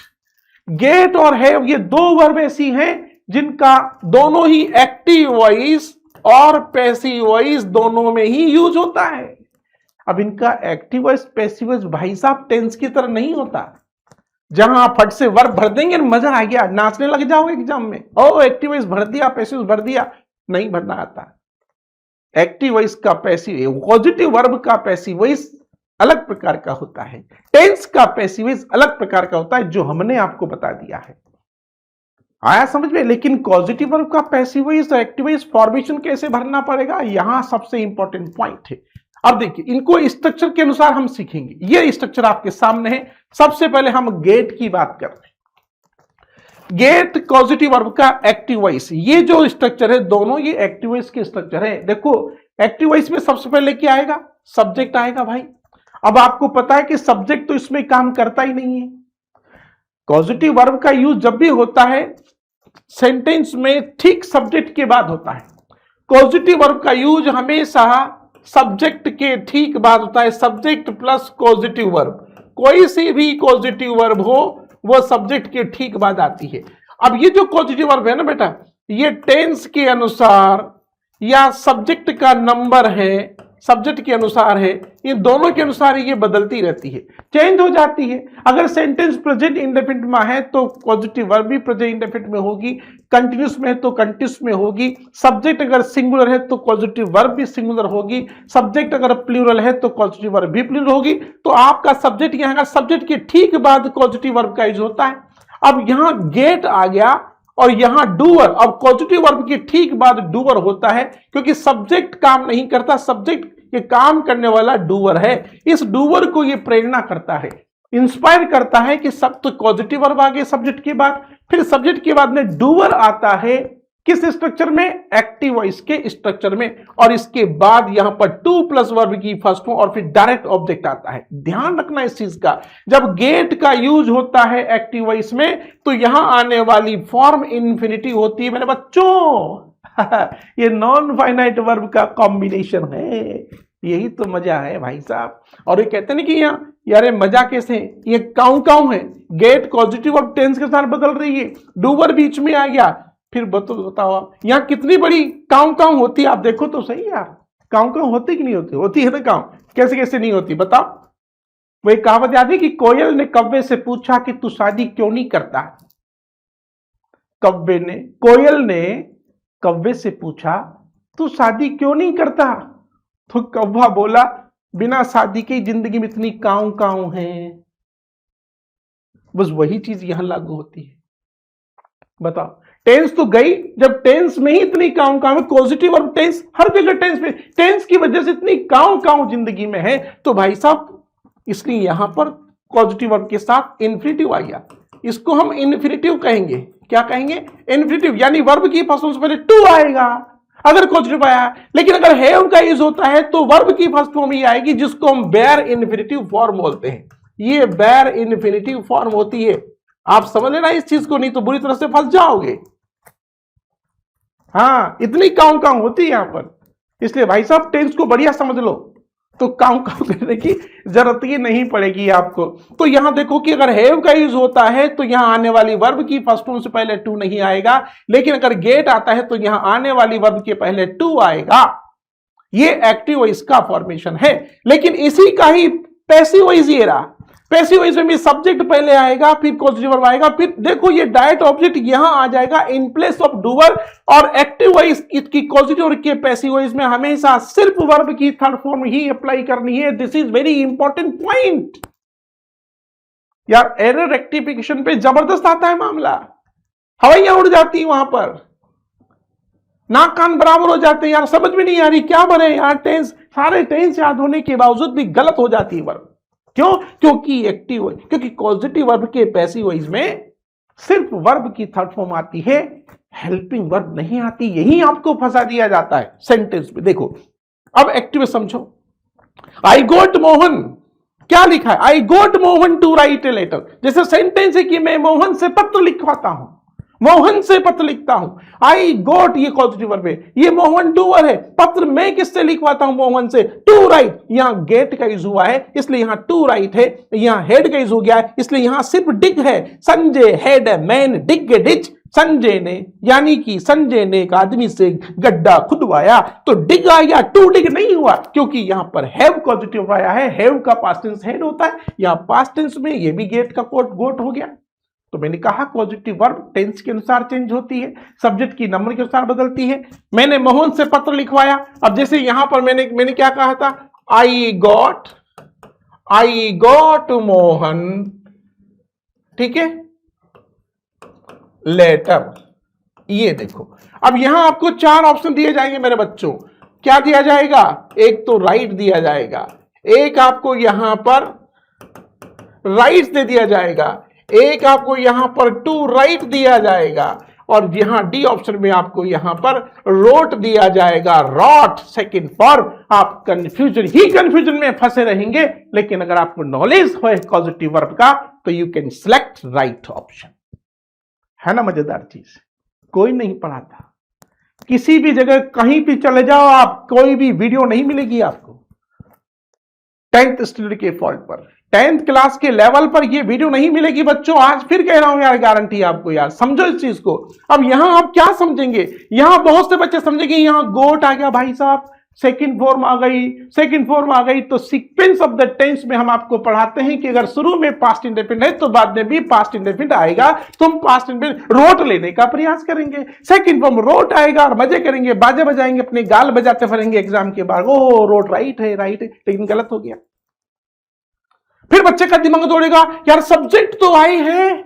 Get और हैव ये दो वर्ब ऐसी हैं जिनका दोनों ही एक्टिव वॉइस और पैसिव वॉइस दोनों में ही यूज होता है। अब इनका एक्टिव वॉइस पैसिव वॉइस भाई साहब टेंस की तरह नहीं होता, जहां आप फट से वर्ब भर देंगे मजा आ गया, नाचने लग जाओगे एग्जाम में, ओ एक्टिव वॉइस भर दिया, पैसिव भर दिया, नहीं भरना आता। एक्टिव वॉइस का पैसिव, पॉजिटिव वर्ब का पैसिव वॉइस अलग प्रकार का होता है, टेंस का पैसिव वॉइस अलग प्रकार का होता है, जो हमने आपको बता दिया है। आया समझ में? लेकिन पॉजिटिव वर्ब का पैसिव वॉइस और एक्टिव वॉइस फॉर्मेशन कैसे भरना पड़ेगा, यहां सबसे इंपॉर्टेंट पॉइंट है। अब देखिए, इनको स्ट्रक्चर के अनुसार हम सीखेंगे। ये स्ट्रक्चर आपके सामने है। सबसे पहले हम गेट की बात कर रहे हैं। गेट पॉजिटिव वर्ब का एक्टिव वॉइस, ये जो स्ट्रक्चर है दोनों ये एक्टिव वॉइस के स्ट्रक्चर है। देखो एक्टिव वॉइस में सबसे पहले क्या आएगा, सब्जेक्ट आएगा भाई। अब आपको पता है कि सब्जेक्ट तो इसमें काम करता ही नहीं है। पॉजिटिव वर्ब का यूज जब भी होता है सेंटेंस में ठीक सब्जेक्ट के बाद होता है। पॉजिटिव वर्ब का यूज हमेशा सब्जेक्ट के ठीक बाद होता है, सब्जेक्ट प्लस पॉजिटिव वर्ब। कोई सी भी पॉजिटिव वर्ब हो वो सब्जेक्ट के ठीक बाद आती है। अब ये जो पॉजिटिव वर्ब है ना बेटा, ये टेंस के अनुसार या सब्जेक्ट का नंबर है, सब्जेक्ट के अनुसार है, ये दोनों के अनुसार ये बदलती रहती है, चेंज हो जाती है। अगर सेंटेंस प्रेजेंट इंडेफिनिट में है तो पॉजिटिव वर्ब भी प्रेजेंट इंडेफिनिट में होगी, कंटिन्यूस में है तो कंटिन्यूस में होगी, सब्जेक्ट अगर सिंगुलर है तो पॉजिटिव वर्ब भी सिंगुलर होगी, सब्जेक्ट अगर प्लूरल है तो पॉजिटिव वर्ब भी प्लूरल होगी। तो आपका सब्जेक्ट यहाँ का सब्जेक्ट के ठीक बाद पॉजिटिव वर्ब का यूज होता है। अब यहां गेट आ गया और यहां डूअर, अब पॉजिटिव वर्ब के ठीक बाद डूअर होता है, क्योंकि सब्जेक्ट काम नहीं करता, सब्जेक्ट ये काम करने वाला डूअर है। इस डूअर को ये प्रेरणा करता है, इंस्पायर करता है कि सब तो पॉजिटिव वर्ब आ गए सब्जेक्ट के बाद, फिर सब्जेक्ट के बाद में डूअर आता है किस स्ट्रक्चर में, एक्टिव वॉइस के स्ट्रक्चर में, और इसके बाद यहां पर टू प्लस वर्ब की फर्स्ट फॉर्म और फिर डायरेक्ट ऑब्जेक्ट आता है। ध्यान रखना इस चीज का, जब गेट का यूज होता है एक्टिव वॉइस में तो यहां आने वाली फॉर्म इंफिनिटिव होती है मेरे बच्चों। ये नॉन फाइनाइट वर्ब का कॉम्बिनेशन है, यही तो मजा है भाई साहब। और ये कहते हैं ना कि यहाँ यार मजा कैसे, ये काऊ काऊ है, गेट पॉजिटिव और टेंस के साथ बदल रही है, डूवर बीच में आ गया, फिर बताओ यहाँ कितनी बड़ी काऊ काऊ होती है। आप देखो तो सही यार, काऊ काऊ होती कि नहीं होती, होती है ना काऊ, कैसे कैसे नहीं होती बताओ। वही कहावत याद है कि कोयल ने कव्वे से पूछा कि तू शादी क्यों नहीं करता। कोयल ने कव्वे से पूछा तू शादी क्यों नहीं करता, तो कौवा बोला बिना शादी की जिंदगी में इतनी काऊ काऊ है। बस वही चीज यहां लागू होती है। बताओ, टेंस तो गई, जब टेंस में ही इतनी काऊ काऊ, पॉजिटिव और टेंस हर जगह टेंस में, टेंस की वजह से इतनी काऊ काऊ जिंदगी में है, तो भाई साहब इसलिए यहां पर पॉजिटिव वर्ब के साथ इन्फिनिटिव आ गया। इसको हम इन्फिनिटिव कहेंगे। क्या कहेंगे? इन्फिनिटिव, यानी वर्ब की फर्स्ट फॉर्म से पहले टू आएगा अगर पॉजिटिव आया। लेकिन अगर हैव का यूज होता है तो वर्ब की फर्स्ट फॉर्म ही आएगी, जिसको हम बेयर इन्फिनिटिव फॉर्म बोलते हैं। ये बेयर इन्फिनिटिव फॉर्म होती है। आप समझ लेना इस चीज को, नहीं तो बुरी तरह से फंस जाओगे। हाँ, इतनी काऊ काऊ होती है यहां पर, इसलिए भाई साहब टेंस को बढ़िया समझ लो, तो काऊ काऊ करने की जरूरत ही नहीं पड़ेगी आपको। तो यहां देखो कि अगर हैव का यूज होता है तो यहां आने वाली वर्ब की फर्स्ट फॉर्म से पहले टू नहीं आएगा, लेकिन अगर गेट आता है तो यहां आने वाली वर्ब के पहले टू आएगा। ये एक्टिव वॉइस का फॉर्मेशन है। लेकिन इसी का ही पैसिव वॉइस ये रहा। पैसिव वॉइस में सब्जेक्ट पहले आएगा, फिर पॉजिटिव वर्ब आएगा, फिर देखो ये डायरेक्ट ऑब्जेक्ट यहां आ जाएगा इन प्लेस ऑफ डूअर। और एक्टिव वॉइस की पॉजिटिव और के पैसिव वॉइस में हमेशा सिर्फ वर्ब की थर्ड फॉर्म ही अप्लाई करनी है। This is very important point यार। एरर रेक्टिफिकेशन पे जबरदस्त आता है मामला, हवाइयां उड़ जाती है वहां पर, नाक कान बराबर हो जाते हैं यार, समझ में नहीं आ रही क्या बने यार। टेंस, सारे टेंस याद होने के बावजूद भी गलत हो जाती है वर्ब। क्यों? क्योंकि एक्टिव, क्योंकि पॉजिटिव वर्ब के पैसिव वॉइस में सिर्फ वर्ब की थर्ड फॉर्म आती है, हेल्पिंग वर्ब नहीं आती। यही आपको फंसा दिया जाता है सेंटेंस में। देखो अब एक्टिव समझो, आई गोट मोहन, क्या लिखा है? I got Mohan to write a letter. जैसे सेंटेंस है कि मैं मोहन से पत्र लिखवाता हूं, मोहन से पत्र लिखता हूं। आई गोट ये पॉजिटिव वर्ब है, ये मोहन डूअर है। पत्र मैं किससे लिखवाता हूं? मोहन से। टू राइट, यहां गेट का यूज हुआ है इसलिए यहां टू राइट है, यहां हेड का यूज हो गया है इसलिए यहां सिर्फ डिग है। Sanjay had a man dig A ditch. Sanjay ने, यानी कि संजय ने एक आदमी से गड्ढा खुदवाया, तो डिग आया, टू डिग नहीं हुआ, क्योंकि यहां पर हैव पॉजिटिव आया है। हैव का पास्ट टेंस हैड होता है, यहां पास्ट टेंस में ये भी गेट का गोट हो गया। तो मैंने कहा पॉजिटिव वर्ब टेंस के अनुसार चेंज होती है, सब्जेक्ट की नंबर के अनुसार बदलती है। मैंने मोहन से पत्र लिखवाया। अब जैसे यहां पर मैंने क्या कहा था? आई गॉट मोहन, ठीक है, लेटर। ये देखो, अब यहां आपको 4 ऑप्शन दिए जाएंगे मेरे बच्चों। क्या दिया जाएगा? एक तो राइट दिया जाएगा, एक आपको यहां पर राइट दे दिया जाएगा, एक आपको यहां पर टू राइट दिया जाएगा, और यहां डी ऑप्शन में आपको यहां पर रोट दिया जाएगा, रॉट सेकंड फॉर्म। आप कंफ्यूजन में फंसे रहेंगे, लेकिन अगर आपको नॉलेज हो पॉजिटिव वर्ब का तो you can select right option. है ना मजेदार चीज? कोई नहीं पढ़ाता, किसी भी जगह कहीं भी चले जाओ आप, कोई भी वीडियो नहीं मिलेगी आपको 10th स्टैंडर्ड के फॉल्ट पर, 10th क्लास के लेवल पर ये वीडियो नहीं मिलेगी बच्चों। आज फिर कह रहा हूं यार, गारंटी आपको यार, समझो इस चीज को। अब यहां आप क्या समझेंगे? यहां बहुत से बच्चे समझेंगे यहां गोट आ गया भाई साहब, सेकंड फॉर्म आ गई, तो सीक्वेंस ऑफ द टेंस में हम आपको पढ़ाते हैं कि अगर शुरू में पास्ट इंडेफिनिट है तो बाद में भी पास्ट इंडेफिनिट आएगा, तो हम पास्ट इंडेफिनिट रोट लेने का प्रयास करेंगे। सेकंड फॉर्म रोट आएगा और मजे करेंगे, बाजे बजाएंगे, अपने गाल बजाते फिरेंगे एग्जाम के बाद, ओ रोट राइट है, लेकिन गलत हो गया। फिर बच्चे का दिमाग दौड़ेगा, यार सब्जेक्ट तो आई है,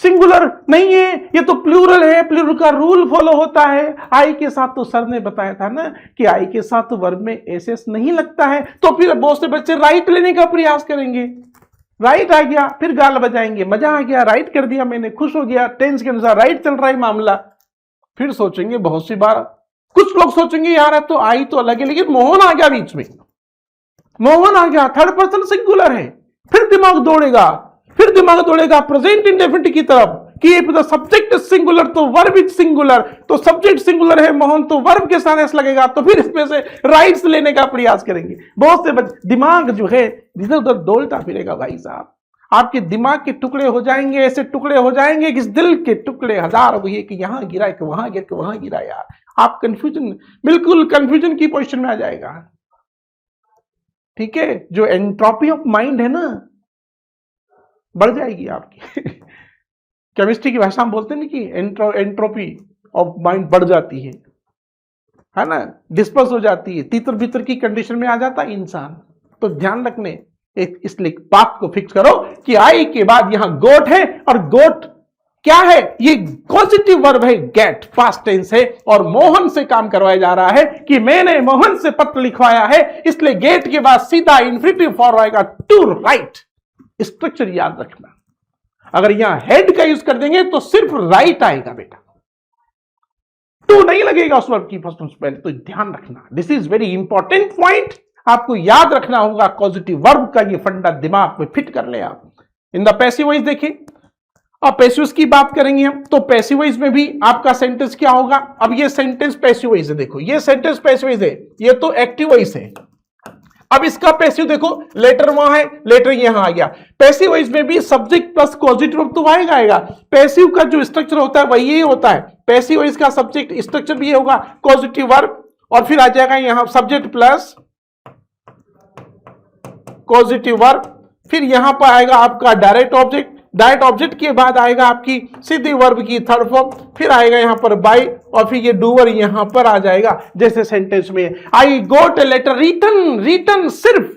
सिंगुलर नहीं है, ये तो प्लूरल है, प्लूरल का रूल फॉलो होता है। आई के साथ तो सर ने बताया था ना कि आई के साथ तो वर्ब में एसएस नहीं लगता है, तो फिर बहुत से बच्चे राइट लेने का प्रयास करेंगे। राइट आ गया, फिर गाल बजाएंगे, मजा आ गया, राइट कर दिया मैंने, खुश हो गया, टेंस के अनुसार राइट चल रहा है मामला। फिर सोचेंगे बहुत सी बार, कुछ लोग सोचेंगे यार तो आई तो अलग है, लेकिन मोहन आ गया बीच में, मोहन आ गया, थर्ड पर्सन सिंगुलर है। फिर दिमाग दौड़ेगा प्रेजेंट इंडेफिनिट की तरफ कि द सब्जेक्ट सिंगुलर तो वर्ब इज सिंगुलर, तो सब्जेक्ट सिंगुलर है मोहन, तो वर्ब के साथ एस लगेगा, तो फिर इसमें से राइट्स लेने का प्रयास करेंगे। बहुत से दिमाग जो है इधर उधर दौड़ता फिरेगा भाई साहब, आपके दिमाग के टुकड़े हो जाएंगे, ऐसे टुकड़े हो जाएंगे कि इस दिल के टुकड़े हजार हुए कि यहां गिरा कि वहां गिर के वहां गिरा। यार आप बिल्कुल कंफ्यूजन की पोजीशन में आ जाएगा। ठीक है, जो एंट्रोपी ऑफ माइंड है ना, बढ़ जाएगी आपकी। केमिस्ट्री की भाषा में बोलते हैं ना कि एंट्रोपी ऑफ माइंड बढ़ जाती है ना, डिस्पर्स हो जाती है, तीतर भीतर की कंडीशन में आ जाता है इंसान। तो ध्यान रखने, इसलिए बात को फिक्स करो कि आई के बाद यहां गोट है, और गोट क्या है? ये पॉजिटिव वर्ब है, गेट, पास्ट टेंस है, और मोहन से काम करवाया जा रहा है कि मैंने मोहन से पत्र लिखवाया है, इसलिए गेट के बाद सीधा इंफिनिटिव फॉर्म आएगा, टू राइट। स्ट्रक्चर याद रखना, अगर यहां हेड का यूज कर देंगे तो सिर्फ राइट आएगा बेटा, टू नहीं लगेगा उस वर्ब की फर्स्ट पहले, तो ध्यान रखना। This is very important point, आपको याद रखना होगा। पॉजिटिव वर्ब का ये फंडा दिमाग में फिट कर ले आप। इन द पैसिव वॉइस देखिए, अब पैसिव की बात करेंगे हम, तो पैसिव वॉइस में भी आपका सेंटेंस क्या होगा? अब ये सेंटेंस पैसिव वॉइस है, देखो ये सेंटेंस पैसिव वॉइस है, ये तो एक्टिव वॉइस है। अब इसका पैसिव देखो, लेटर वहां है, लेटर यहां आ गया। पैसिव वॉइस में भी सब्जेक्ट प्लस पॉजिटिव वर्ब तो आएगा। पैसिव का जो स्ट्रक्चर होता है वही होता है, पैसिव वॉइस का सब्जेक्ट स्ट्रक्चर भी होगा पॉजिटिव वर्ब, और फिर आ जाएगा यहां सब्जेक्ट प्लस पॉजिटिव वर्ब, फिर यहां पर आएगा आपका डायरेक्ट ऑब्जेक्ट के बाद आएगा आपकी सीधी वर्ब की थर्ड फॉर्म, फिर आएगा यहां पर बाय, और फिर ये डूअर यहां पर आ जाएगा। जैसे सेंटेंस में आई गोट ए लेटर रिटन, सिर्फ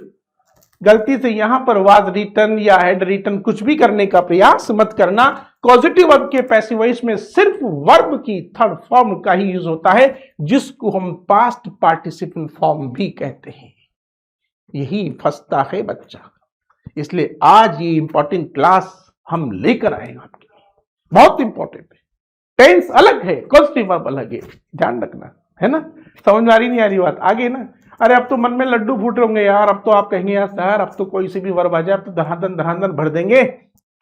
गलती से यहां पर वाज रिटन या हैड रिटन कुछ भी करने का प्रयास मत करना। पॉजिटिव वर्ब के पैसिव वॉइस में सिर्फ वर्ब की थर्ड फॉर्म का ही यूज होता है, जिसको हम पास्ट पार्टिसिपल फॉर्म भी कहते हैं। यही फंसता है बच्चा, इसलिए आज ये इंपॉर्टेंट क्लास हम लेकर आएंगे आपके लिए, बहुत इंपॉर्टेंट है। टेंस अलग है, पॉजिटिव वर्ब अलग है, ध्यान रखना, है ना? समझ में आ रही नहीं आ रही बात? आगे ना, अरे अब तो मन में लड्डू फूट रहे होंगे यार, अब तो आप कहेंगे यार सर अब तो कोई सी भी वर्ब आ जाए, अब तो धनाधन धनाधन भर देंगे,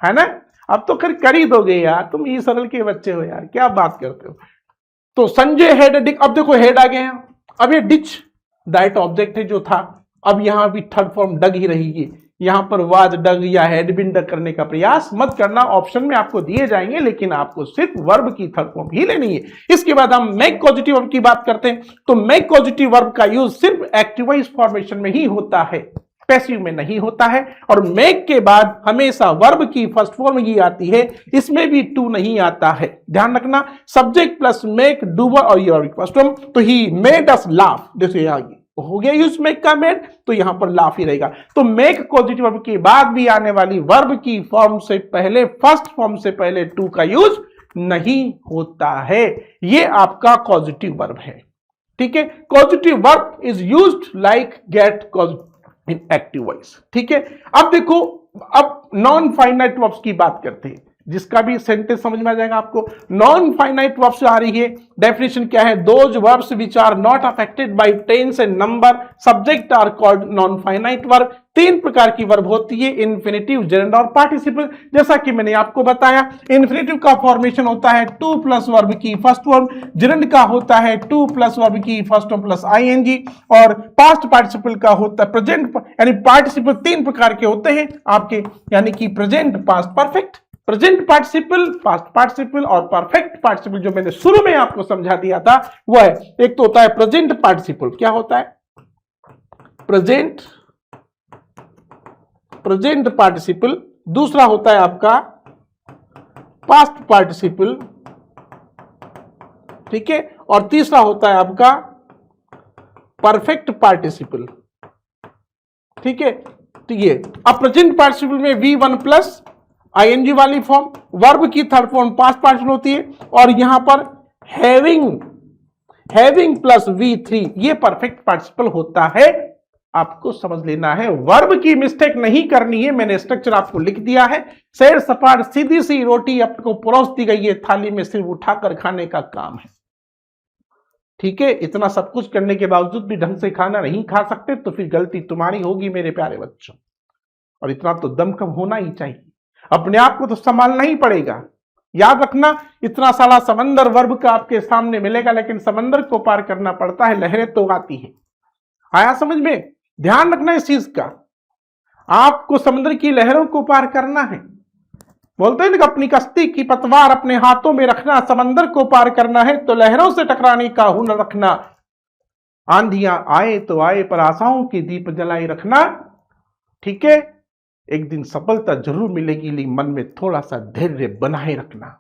है ना, अब तो कर ही दोगे यार, तुम ई सरल के बच्चे हो यार, क्या बात करते हो। तो संजय हैड अ डिक, अब देखो हेड आ गए हैं, अब ये डिच डायरेक्ट ऑब्जेक्ट है जो था, अब यहां भी थर्ड फॉर्म डग ही रहेगी, यहां पर वाज डग या हैड बीन डग करने का प्रयास मत करना, ऑप्शन में आपको दिए जाएंगे, लेकिन आपको सिर्फ वर्ब की थर्ड फॉर्म ही लेनी है। इसके बाद हम मेक कॉजेटिव वर्ब की बात करते हैं, तो मेक कॉजेटिव वर्ब का यूज सिर्फ एक्टिव वॉइस फॉर्मेशन में ही होता है, पैसिव में नहीं होता है। और मेक के बाद हमेशा वर्ब की फर्स्ट फॉर्म ही आती है, इसमें भी टू नहीं आता है, ध्यान रखना। सब्जेक्ट प्लस मेक डूबर और योर फर्स्ट फॉर्म, तो ही मेड अस लाफ, जैसे आगे हो गया यूज मेक का मेड, तो यहां पर लाफ ही रहेगा। तो मेक पॉजिटिव वर्ब के बाद भी आने वाली वर्ब की फॉर्म से पहले, फर्स्ट फॉर्म से पहले टू का यूज नहीं होता है, ये आपका पॉजिटिव वर्ब है, ठीक है। Positive verb is used like get in active voice, ठीक है। अब देखो, अब नॉन फाइनाइट वर्ब्स की बात करते हैं, जिसका भी सेंटेंस समझ में आ जाएगा आपको। नॉन फाइनाइट वर्ब्स आ रही है, डेफिनेशन क्या है, those verbs which are not affected by tense and number subject are called non finite verb. तीन प्रकार की वर्ब होती है, इन्फिनेटिव, जेरेंड और पार्टिसिपल। जैसा कि मैंने आपको बताया, इन्फिनेटिव का फॉर्मेशन होता है टू प्लस वर्ब की फर्स्ट फॉर्म, जेरेंड का होता है टू प्लस वर्ब की फर्स्ट फॉर्म प्लस आईएनजी, और पास्ट पार्टिसिपल का होता है प्रेजेंट, यानी पार्टिसिपल तीन प्रकार के होते हैं आपके, यानी कि present, past perfect, present participle, past participle और परफेक्ट पार्टिसिपल, जो मैंने शुरू में आपको समझा दिया था वो है। एक तो होता है प्रेजेंट पार्टिसिपल, क्या होता है प्रेजेंट पार्टिसिपल, दूसरा होता है आपका पास्ट पार्टिसिपल, ठीक है, और तीसरा होता है आपका परफेक्ट पार्टिसिपल, ठीक है। तो ये अब प्रेजेंट पार्टिसिपल में V1 प्लस आईएनजी वाली फॉर्म, वर्ब की थर्ड फॉर्म पास्ट पार्टिसिपल होती है, और यहां पर हैविंग प्लस V3 ये परफेक्ट पार्टिसिपल होता है। आपको समझ लेना है, वर्ब की मिस्टेक नहीं करनी है, मैंने स्ट्रक्चर आपको लिख दिया है। सैर सपाट सीधी सी रोटी आपको परोस दी गई है, थाली में सिर्फ उठाकर खाने का काम है, ठीक है। इतना सब कुछ करने के बावजूद भी ढंग से खाना नहीं खा सकते, तो फिर गलती तुम्हारी होगी मेरे प्यारे बच्चों, और इतना तो दमखम होना ही चाहिए, अपने आप को तो संभालना ही पड़ेगा। याद रखना, इतना सारा समंदर वर्ब का आपके सामने मिलेगा, लेकिन समंदर को पार करना पड़ता है, लहरें तो आती है। आया समझ में? ध्यान रखना इस चीज का, आपको समुद्र की लहरों को पार करना है। बोलते हैं ना, अपनी कश्ती की पतवार अपने हाथों में रखना, समंदर को पार करना है तो लहरों से टकराने का हुनर रखना। आंधियां आए तो आए, पर आशाओं के दीप जलाए रखना, ठीक है। एक दिन सफलता जरूर मिलेगी, लेकिन मन में थोड़ा सा धैर्य बनाए रखना।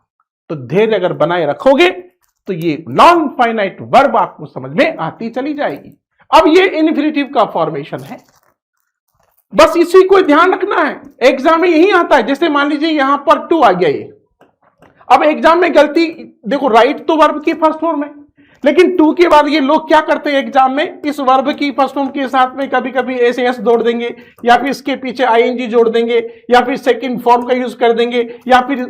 तो धैर्य अगर बनाए रखोगे तो ये नॉन फाइनाइट वर्ब आपको समझ में आती चली जाएगी। अब ये इन्फिनेटिव का फॉर्मेशन है, बस इसी को ध्यान रखना है, एग्जाम में यही आता है। जैसे मान लीजिए यहां पर टू आ गया ये, अब एग्जाम में गलती देखो, राइट तो वर्ब की फर्स्ट फॉर्म है, लेकिन टू के बाद ये लोग क्या करते हैं एग्जाम में, इस वर्ब की फर्स्ट फॉर्म के साथ में कभी कभी एस जोड़ देंगे, या फिर इसके पीछे आईएनजी जोड़ देंगे, या फिर सेकंड फॉर्म का यूज कर देंगे, या फिर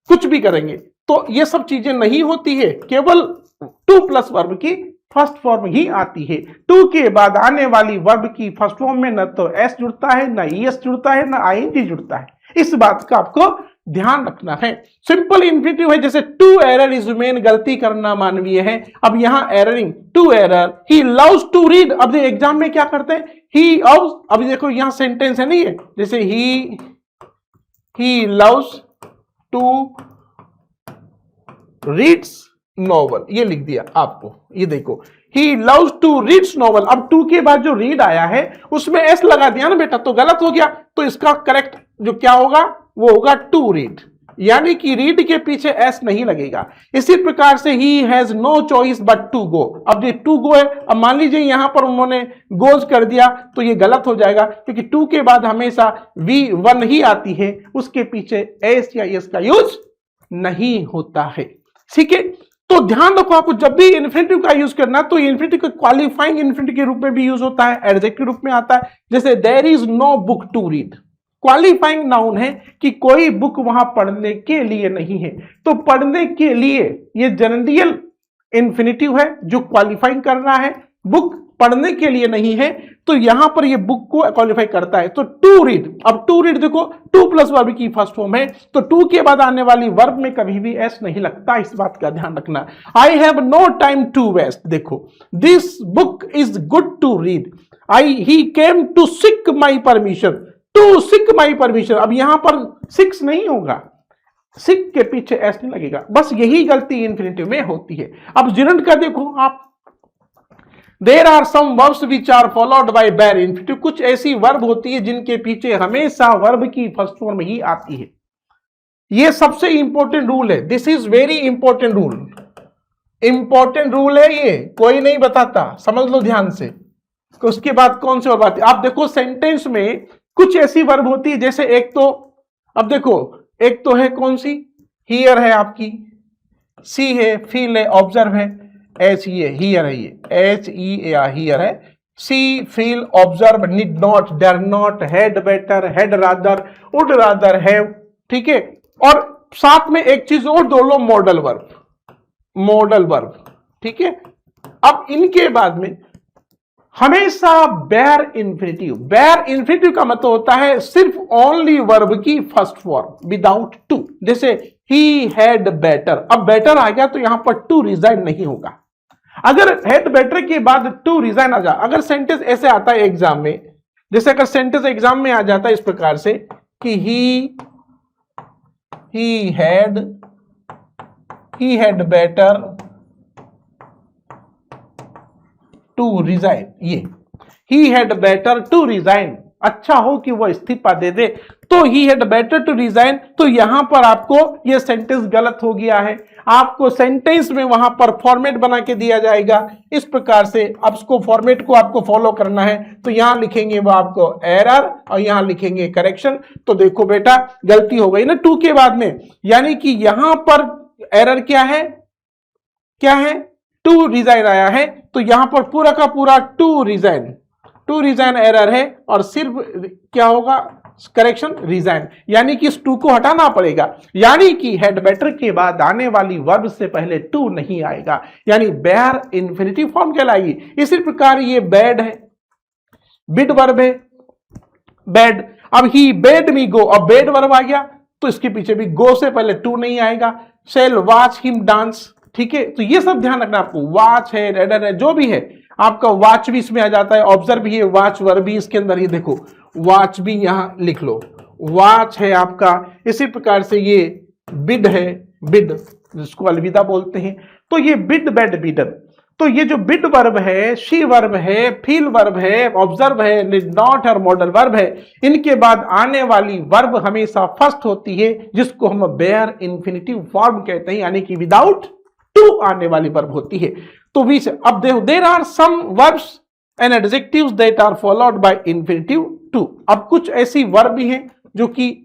कुछ भी करेंगे। तो ये सब चीजें नहीं होती है, केवल टू प्लस वर्ब की फर्स्ट फॉर्म ही आती है। टू के बाद आने वाली वर्ब की फर्स्ट फॉर्म में न तो एस जुड़ता है, न ईएस जुड़ता है, न आईएनजी जुड़ता है। इस बात का आपको ध्यान रखना है। सिंपल इन्फिनेटिव है, जैसे टू एरर इज मेन, गलती करना मानवीय है। अब यहां erring, to error, he loves to read. अब एग्जाम में क्या करते हैं, ही लव्स, अब देखो यहां सेंटेंस है नहीं है, जैसे he loves to reads novel, ये लिख दिया आपको, ये देखो he loves to reads novel. अब टू के बाद जो रीड आया है उसमें एस लगा दिया ना बेटा, तो गलत हो गया। तो इसका करेक्ट जो क्या होगा वो होगा टू रीड, यानी कि रीड के पीछे एस नहीं लगेगा। इसी प्रकार से he has no choice but to go. अब ये टू गो है, अब मान लीजिए यहां पर उन्होंने गोज कर दिया तो ये गलत हो जाएगा, क्योंकि टू के बाद हमेशा V1 ही आती है, उसके पीछे एस या एस का यूज नहीं होता है, ठीक है। तो ध्यान रखो, आपको जब भी इन्फिनेटिव का यूज करना, तो इन्फिनेटिव का क्वालिफाइंग इन्फिनेटिव के रूप में भी यूज होता है, एडजेक्टिव रूप में आता है। जैसे there is no book to read, qualifying noun है कि कोई बुक वहां पढ़ने के लिए नहीं है। तो पढ़ने के लिए ये जनरल इन्फिनेटिव है जो क्वालिफाइंग कर रहा है, बुक पढ़ने के लिए नहीं है, तो यहां पर ये बुक को क्वालिफाई करता है। तो टू रीड, अब टू रीड देखो टू प्लस वर्ब की फर्स्ट फॉर्म है, तो टू के बाद आने वाली वर्ब में कभी भी एस नहीं लगता, इस बात का ध्यान रखना। I have no time to waste, देखो this book is good to read, he came to seek my permission, to seek my permission, अब यहां पर सिक्स नहीं होगा, सिक के पीछे एस नहीं लगेगा, बस यही गलती इन्फिनेटिव में होती है। अब जिरंड का देखो आप, there are some verbs which are followed by bare infinitive, कुछ ऐसी वर्ब होती है जिनके पीछे हमेशा वर्ब की फर्स्ट फॉर्म ही आती है। ये सबसे इंपॉर्टेंट रूल है, this is very important rule, important rule है ये, कोई नहीं बताता, समझ लो ध्यान से। उसके बाद कौन सी वर्ब आती है, आप देखो सेंटेंस में कुछ ऐसी वर्ब होती है, जैसे एक तो, अब देखो एक तो है कौन सी, हियर है आपकी, सी है, फील है, ऑब्जर्व है, एच ई है, हियर है, ये एच ई हियर है, see feel observe, need not, dare not, had better, had rather, would rather have, ठीक है। और साथ में एक चीज और दो लो, मॉडल वर्ब, मॉडल वर्ब, ठीक है। अब इनके बाद में हमेशा बेयर इन्फिनेटिव, बेयर इन्फिनेटिव का मतलब होता है सिर्फ ओनली वर्ब की फर्स्ट फॉर्म विदाउट टू, जैसे ही हैड बेटर, अब बेटर आ गया तो यहां पर टू रिजाइन नहीं होगा। अगर हैड बेटर के बाद टू रिजाइन आ जाए, अगर सेंटेंस ऐसे आता है एग्जाम में, जैसे अगर सेंटेंस एग्जाम में आ जाता है इस प्रकार से कि he had better to resign, ये he had better to resign, अच्छा हो कि वो इस्तीफा दे दे, तो he had better to resign, तो यहां पर आपको ये सेंटेंस गलत हो गया है, आपको सेंटेंस में वहां पर फॉर्मेट बना के दिया जाएगा इस प्रकार से। अब उसको फॉर्मेट को आपको फॉलो करना है, तो यहां लिखेंगे वो आपको एरर और यहां लिखेंगे करेक्शन। तो देखो बेटा गलती हो गई ना टू के बाद में, यानी कि यहां पर एरर क्या है, क्या है, टू रिजाइन आया है, तो यहां पर पूरा का पूरा टू रिजाइन एरर है, और सिर्फ क्या होगा, करेक्शन रिजाइन, यानी कि इस टू को हटाना पड़ेगा, यानी कि हेड बेटर के बाद आने वाली वर्ब से पहले टू नहीं आएगा, यानी बेयर इन्फिनेटिव फॉर्म कहलाएगी। इसी प्रकार ये बैड है, बिड वर्ब है, बैड, अब ही बेड मी गो, अब बेड वर्ब आ गया तो इसके पीछे भी गो से पहले टू नहीं आएगा, शेल वॉच हिम डांस, ठीक है। तो ये सब ध्यान रखना आपको, वॉच है, रेडर है, जो भी है आपका, वॉच भी इसमें आ जाता है, ऑब्जर्व भी है, वॉच वर्ब भी इसके अंदर, ये देखो वॉच भी यहां लिख लो, वॉच है आपका। इसी प्रकार से ये बिड है, बिड जिसको अलविदा बोलते हैं, तो ये बिड बेड बिडर, तो ये जो बिड वर्ब है, शी वर्ब है, फील वर्ब है, ऑब्जर्व है, नीड नॉट और मॉडल वर्ब है, इनके बाद आने वाली वर्ब हमेशा फर्स्ट होती है, जिसको हम बेयर इन्फिनेटिव फॉर्म कहते हैं, यानी कि विदाउट टू आने वाली वर्ब होती है। तो बीच अब देखो, there are some verbs and adjectives that are followed by infinitive to, अब कुछ ऐसी वर्ब भी हैं जो कि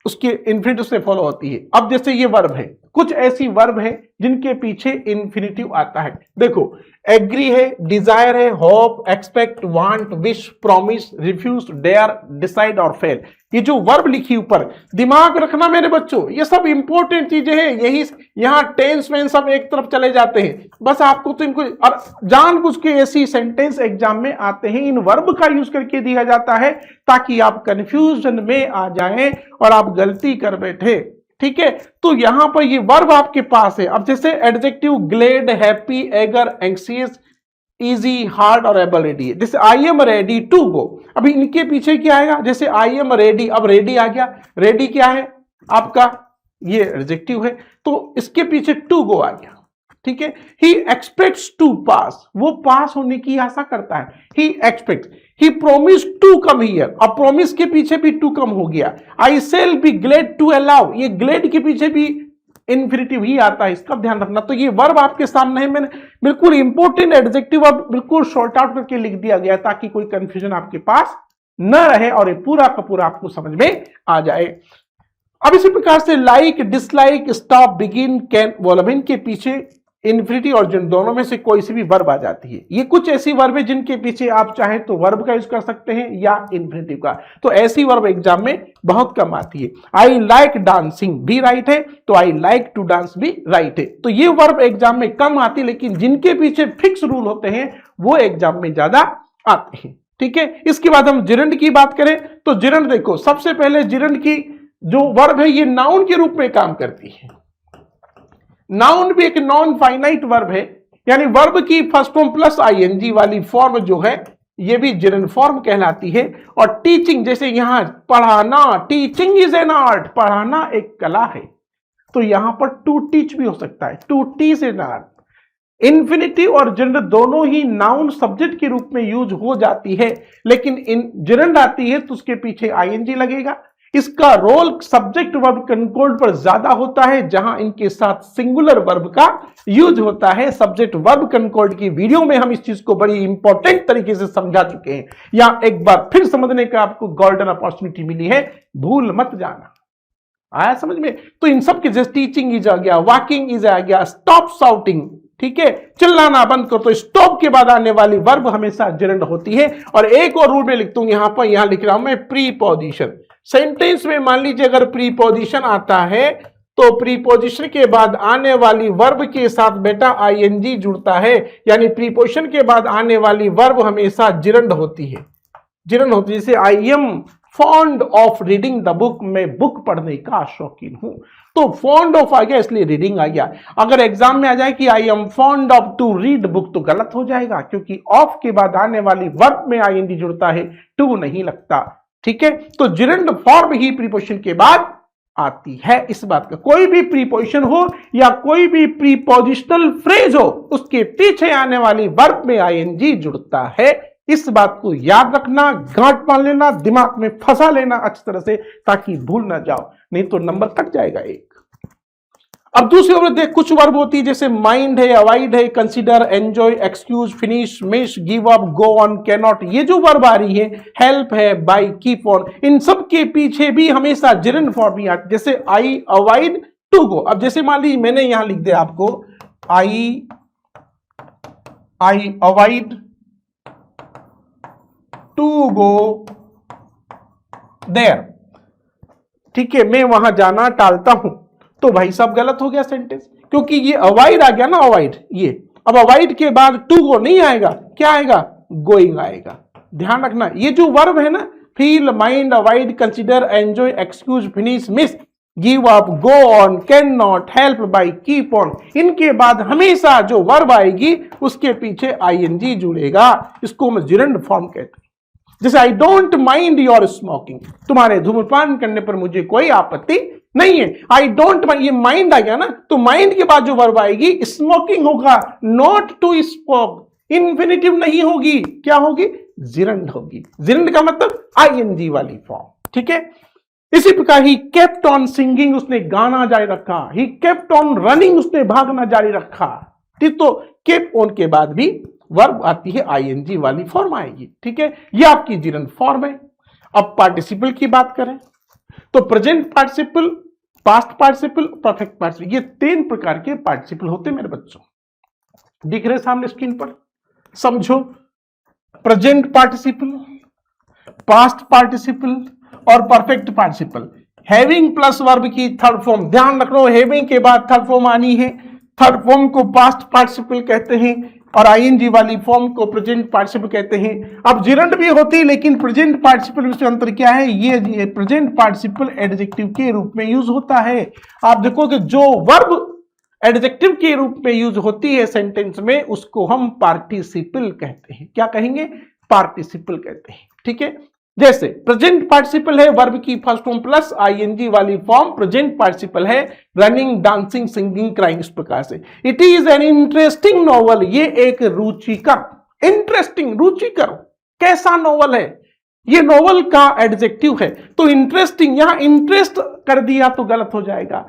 उसके इन्फिनेटिव से फॉलो होती है। अब जैसे ये वर्ब है, कुछ ऐसी वर्ब है जिनके पीछे इन्फिनेटिव आता है, देखो एग्री है, डिजायर है, hope, expect, want, wish, promise, refuse, dare, decide और फेल, ये जो वर्ब लिखी ऊपर, दिमाग रखना मेरे बच्चों, ये सब इंपॉर्टेंट चीजें हैं, यही यहाँ टेंस में सब एक तरफ चले जाते हैं, बस आपको तो इनको, और जानबूझ के ऐसी सेंटेंस एग्जाम में आते हैं, इन वर्ब का यूज करके दिया जाता है ताकि आप कंफ्यूजन में आ जाएं और आप गलती कर बैठे, ठीक है। तो यहां पर ये वर्ब आपके पास है। अब जैसे adjective glad, happy, eager, anxious, easy, hard और एबल रेडी है, जैसे I am ready to go, अभी इनके पीछे क्या आएगा, जैसे आई एम रेडी, अब रेडी आ गया, रेडी क्या है आपका, ये एडजेक्टिव है, तो इसके पीछे टू गो आ गया, ठीक है। ही एक्सपेक्ट्स टू पास, वो पास होने की आशा करता है, he expect, he promise to come here, अब प्रोमिस के पीछे भी टू कम हो गया, I shall be glad to allow, ये ग्लेड के पीछे भी इन्फिनेटिव ही आता है, इसका ध्यान रखना। तो ये वर्ब आपके सामने है, मैंने बिल्कुल इंपॉर्टेंट एडजेक्टिव अब बिल्कुल शॉर्ट आउट करके लिख दिया गया ताकि कोई कंफ्यूजन आपके पास न रहे और ये पूरा का पूरा आपको समझ में आ जाए। अब इसी प्रकार से like, dislike, stop, begin, can, volume, इनके पीछे इन्फिनिटी और जिन दोनों में से कोई सी भी वर्ब आ जाती है। ये कुछ ऐसी वर्ब है जिनके पीछे आप चाहें तो वर्ब का यूज कर सकते हैं या इन्फिनिटिव का, तो ऐसी वर्ब एग्जाम में बहुत कम आती है। आई लाइक डांसिंग भी राइट है, तो आई लाइक टू डांस भी राइट है। तो ये वर्ब एग्जाम में कम आती है, लेकिन जिनके पीछे फिक्स रूल होते हैं वो एग्जाम में ज्यादा आते हैं। ठीक है, इसके बाद हम जिरंड की बात करें तो जिरंड देखो, सबसे पहले जिरंड की जो वर्ब है ये नाउन के रूप में काम करती है। नाउन भी एक नॉन फाइनाइट वर्ब है, यानी वर्ब की फर्स्ट फॉर्म प्लस आईएनजी वाली फॉर्म जो है ये भी जिरंड फॉर्म कहलाती है। और टीचिंग, जैसे यहां पढ़ाना, टीचिंग इज एन आर्ट, पढ़ाना एक कला है, तो यहां पर टू टीच भी हो सकता है, to teach an art. Infinitive और जिरंड दोनों ही नाउन सब्जेक्ट के रूप में यूज हो जाती है, लेकिन इन जिरंड आती है तो उसके पीछे आईएनजी लगेगा। इसका रोल सब्जेक्ट वर्ब कंकोर्ड पर ज्यादा होता है, जहां इनके साथ सिंगुलर वर्ब का यूज होता है। सब्जेक्ट वर्ब कंकोर्ड की वीडियो में हम इस चीज को बड़ी इंपॉर्टेंट तरीके से समझा चुके हैं, या एक बार फिर समझने का आपको गोल्डन अपॉर्चुनिटी मिली है, भूल मत जाना। आया समझ में? तो इन सब के जैसे टीचिंग इज आ गया, वॉकिंग इज आ गया, स्टॉप शाउटिंग, ठीक है, चिल्लाना बंद करो, तो स्टॉप के बाद आने वाली वर्ब हमेशा जिरंड होती है। और एक और रूल में लिखता हूं, यहां पर यहां लिख रहा हूं मैं प्रीपोजिशन। सेंटेंस में मान लीजिए अगर प्रीपोजिशन आता है तो प्रीपोजिशन के बाद आने वाली वर्ब के साथ बेटा आईएनजी जुड़ता है, यानी प्रीपोजिशन के बाद आने वाली वर्ब हमेशा जिरंड होती है। जिरंड होती है, जैसे I am fond of reading the book, मैं बुक पढ़ने का शौकीन हूं, तो फॉन्ड ऑफ आ गया इसलिए रीडिंग आ गया। अगर एग्जाम में आ जाए कि I am fond of to read book तो गलत हो जाएगा, क्योंकि ऑफ के बाद आने वाली वर्ब में आईएनजी जुड़ता है, टू नहीं लगता। ठीक है, तो जिरंड फॉर्म ही प्रीपोजिशन के बाद आती है। इस बात का कोई भी प्रीपोजिशन हो या कोई भी प्रीपोजिशनल फ्रेज हो, उसके पीछे आने वाली वर्ब में आईएनजी जुड़ता है। इस बात को याद रखना, गांठ बांध लेना, दिमाग में फंसा लेना अच्छी तरह से, ताकि भूल ना जाओ, नहीं तो नंबर कट जाएगा एक। अब दूसरी ओर देख, कुछ वर्ब होती है जैसे माइंड है, अवॉइड है, consider, enjoy, excuse, finish, miss, give up, go on, can not, ये जो वर्ब आ रही है, हेल्प है, बाय, कीप ऑन, इन सब के पीछे भी हमेशा जिरंड फॉर्म ही आती। जैसे आई अवॉइड टू गो, अब जैसे मान लीजिए मैंने यहां लिख दिया आपको I avoid to go there, ठीक है, मैं वहां जाना टालता हूं, तो भाई साहब गलत हो गया सेंटेंस, क्योंकि ये अवॉइड आ गया ना, अवॉइड, ये अब अवॉइड के बाद टू गो नहीं आएगा, क्या आएगा, गोइंग आएगा। ध्यान रखना, ये जो वर्ब है ना, feel, mind, avoid, consider, enjoy, excuse, finish, miss, give up, go on, can not, help, by, keep on, इनके बाद हमेशा जो वर्ब आएगी उसके पीछे आईएनजी जुड़ेगा। इसको हम जिरंड फॉर्म कहते हैं। जैसे I don't mind your smoking, तुम्हारे धूम्रपान करने पर मुझे कोई आपत्ति नहीं है। आई डोंट माइंड, ये माइंड आ गया ना, तो माइंड के बाद जो वर्ब आएगी स्मोकिंग होगा, नॉट टू स्मोक, इन्फिनिटिव नहीं होगी, क्या होगी, जिरंड होगी। जिरंड का मतलब आईएनजी वाली फॉर्म। ठीक है, इसी प्रकार ही केप्ट ऑन सिंगिंग, उसने गाना जारी रखा, ही केप्ट ऑन रनिंग, उसने भागना जारी रखा। ठीक, तो केप ऑन के बाद भी वर्ब आती है, आईएनजी वाली फॉर्म आएगी। ठीक है, ये आपकी जिरंड फॉर्म है। अब पार्टिसिपल की बात करें तो present participle, past participle, perfect participle, ये 3 प्रकार के पार्टिसिपल होते हैं मेरे बच्चों, दिख रहे सामने स्क्रीन पर, समझो। प्रेजेंट पार्टिसिपल, पास्ट पार्टिसिपल और perfect participle. Having plus verb की थर्ड फॉर्म, ध्यान रखो, हैविंग के बाद थर्ड फॉर्म आनी है। थर्ड फॉर्म को पास्ट पार्टिसिपल कहते हैं और आईएनजी वाली फॉर्म को प्रेजेंट पार्टिसिपल कहते हैं। अब जिरंड भी होती है, लेकिन प्रेजेंट पार्टिसिपल में अंतर क्या है, ये प्रेजेंट पार्टिसिपल एडजेक्टिव के रूप में यूज होता है। आप देखोगे जो वर्ब एडजेक्टिव के रूप में यूज होती है सेंटेंस में, उसको हम पार्टिसिपल कहते हैं। क्या कहेंगे, पार्टिसिपल कहते हैं। ठीक है, जैसे प्रेजेंट पार्टिसिपल है, वर्ब की फर्स्ट फॉर्म प्लस आईएनजी वाली फॉर्म प्रेजेंट पार्टिसिपल है, रनिंग, डांसिंग, सिंगिंग, क्राइंग, इस प्रकार से। It is an interesting novel, ये एक रुचिकर, इंटरेस्टिंग, रुचिकर, कैसा नॉवल है, ये नॉवल का एडजेक्टिव है, तो इंटरेस्टिंग, यहां इंटरेस्ट कर दिया तो गलत हो जाएगा।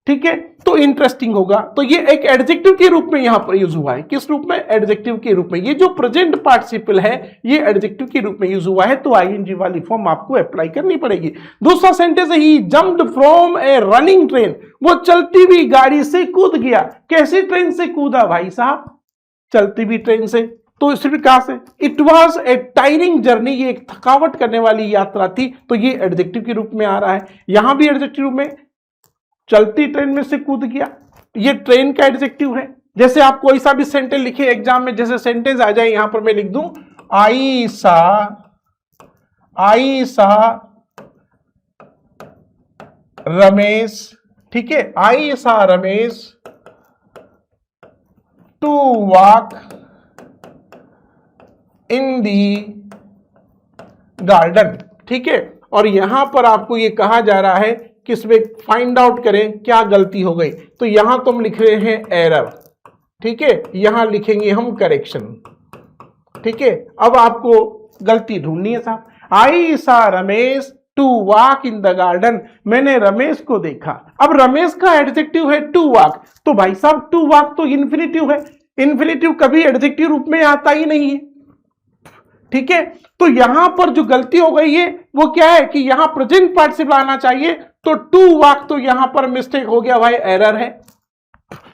ठीक है, तो इंटरेस्टिंग होगा। तो ये एक एडजेक्टिव के रूप में यहां पर यूज हुआ है। किस रूप में? एडजेक्टिव के रूप में। ये जो प्रेजेंट पार्टिसिपल है ये एडजेक्टिव के रूप में यूज हुआ है, तो आईएनजी वाली फॉर्म आपको अप्लाई करनी पड़ेगी। दूसरा सेंटेंस है he jumped from a running train, वो चलती हुई गाड़ी से कूद गया। कैसी ट्रेन से कूदा भाई साहब? चलती हुई ट्रेन से। तो इस प्रकार से it was a tiring journey, ये एक थकावट करने वाली यात्रा थी, तो ये एडजेक्टिव के रूप में आ रहा है। यहां भी एडजेक्टिव में चलती ट्रेन में से कूद गया, ये ट्रेन का एडजेक्टिव है। जैसे आप कोई सा भी सेंटेंस लिखे एग्जाम में, जैसे सेंटेंस आ जाए यहां पर मैं लिख दूं आई सा रमेश, ठीक है, I saw Ramesh to walk in the garden, ठीक है। और यहां पर आपको ये कहा जा रहा है कि इसमें फाइंड आउट करें क्या गलती हो गई। तो यहां तो हम लिख रहे हैं एरर, ठीक है, यहां लिखेंगे हम करेक्शन, ठीक है। अब आपको गलती ढूंढनी है साहब। I saw Ramesh to walk in the garden, मैंने रमेश को देखा। अब रमेश का एडजेक्टिव है टू वॉक, तो भाई साहब टू वॉक तो इन्फिनिटिव है, इन्फिनिटिव कभी एडजेक्टिव रूप में आता ही नहीं है, ठीक है। तो यहां पर जो गलती हो गई है वो क्या है कि यहां प्रेजेंट पार्टिसिपल आना चाहिए, तो टू वॉक तो यहां पर मिस्टेक हो गया भाई, एरर है।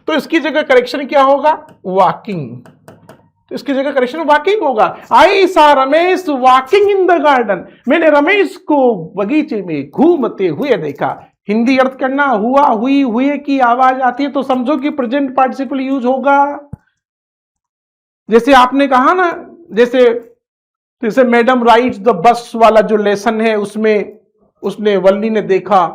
तो इसकी जगह करेक्शन क्या होगा? वॉकिंग। तो इसकी जगह करेक्शन वॉकिंग होगा। आई saw Ramesh walking in the garden, मैंने रमेश को बगीचे में घूमते हुए देखा। हिंदी अर्थ करना, हुआ, हुई, हुए की आवाज आती है तो समझो कि प्रेजेंट पार्टिसिपल यूज होगा। जैसे आपने कहा ना, जैसे मैडम राइड्स द बस वाला जो लेसन है, उसमें उसने वल्ली ने देखा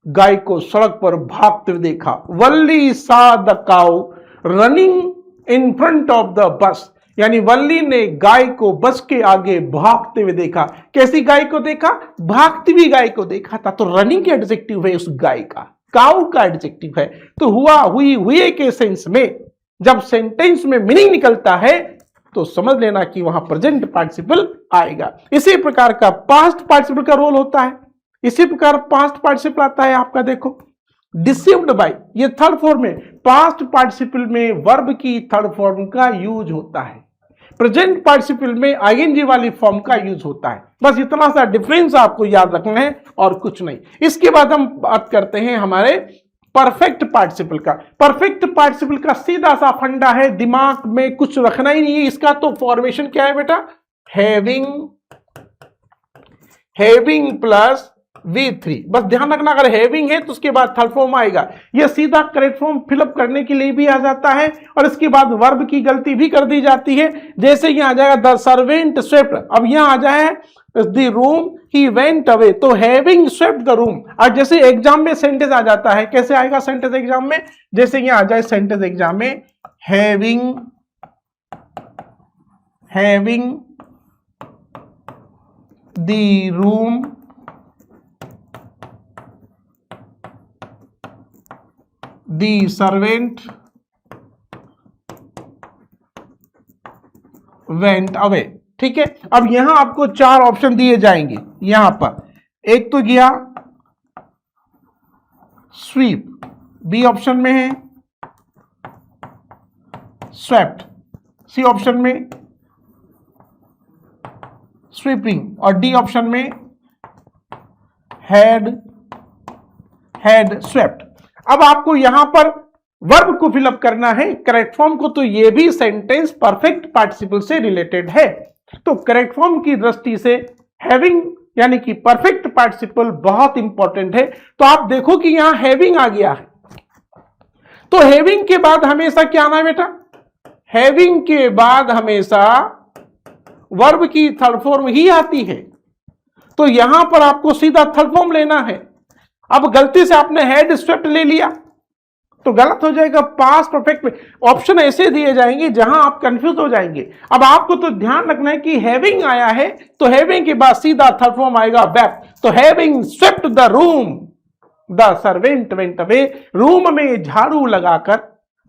गाय को सड़क पर भागते हुए देखा। वल्ली सा the cow running in front of the bus, यानी वल्ली ने गाय को बस के आगे भागते हुए देखा। कैसी गाय को देखा? भागती हुई गाय को देखा था। तो रनिंग के एडजेक्टिव है उस गाय का, काउ का एडजेक्टिव है। तो हुआ, हुई, हुए के सेंस में जब सेंटेंस में मीनिंग निकलता है तो समझ लेना कि वहां प्रेजेंट पार्टिसिपल आएगा। इसी प्रकार का पास्ट पार्टिसिपल का रोल होता है। इसी प्रकार पास्ट पार्टिसिपल आता है आपका, देखो डिसीव्ड बाय, ये थर्ड फॉर्म में। पास्ट पार्टिसिपल में वर्ब की थर्ड फॉर्म का यूज होता है, प्रेजेंट पार्टिसिपल में आईएनजी वाली फॉर्म का यूज होता है। बस इतना सा डिफरेंस आपको याद रखना है और कुछ नहीं। इसके बाद हम बात करते हैं हमारे परफेक्ट पार्टिसिपल का। परफेक्ट पार्टिसिपल का सीधा सा फंडा है, दिमाग में कुछ रखना ही नहीं है इसका। तो फॉर्मेशन क्या है बेटा? Having plus V3। बस ध्यान रखना, अगर हैविंग है तो उसके बाद थर्ड फॉर्म आएगा। यह सीधा करेक्ट फॉर्म फिलअप करने के लिए भी आ जाता है और इसके बाद वर्ब की गलती भी कर दी जाती है। जैसे यहां आ जाएगा द सर्वेंट स्वेप्ट, अब यहां आ जाए the room he went away, तो हैविंग स्वेप्ट द रूम। और जैसे एग्जाम में सेंटेंस आ जाता है, कैसे आएगा सेंटेंस एग्जाम में? जैसे यहां आ जाए सेंटेंस एग्जाम में having the room the servant went away, ठीक है। अब यहां आपको चार ऑप्शन दिए जाएंगे। यहां पर एक तो गया स्वीप, बी ऑप्शन में है स्वेप्ट, सी ऑप्शन में स्वीपिंग और डी ऑप्शन में हैड स्वेप्ट। अब आपको यहां पर वर्ब को फिलअप करना है, करेक्ट फॉर्म को। तो यह भी सेंटेंस परफेक्ट पार्टिसिपल से रिलेटेड है। तो करेक्ट फॉर्म की दृष्टि से हैविंग यानी कि परफेक्ट पार्टिसिपल बहुत इंपॉर्टेंट है। तो आप देखो कि यहां हैविंग आ गया है, तो हैविंग के बाद हमेशा क्या आना है बेटा? हैविंग के बाद हमेशा वर्ब की थर्ड फॉर्म ही आती है। तो यहां पर आपको सीधा थर्ड फॉर्म लेना है। अब गलती से आपने हैड स्वेप्ट ले लिया तो गलत हो जाएगा। पास्ट परफेक्ट में ऑप्शन ऐसे दिए जाएंगे जहां आप कंफ्यूज हो जाएंगे। अब आपको तो ध्यान रखना है कि हैविंग आया है तो हैविंग के बाद सीधा थर्ड फॉर्म आएगा वेप्ट। तो having swept the room the servant went away, room में झाड़ू लगाकर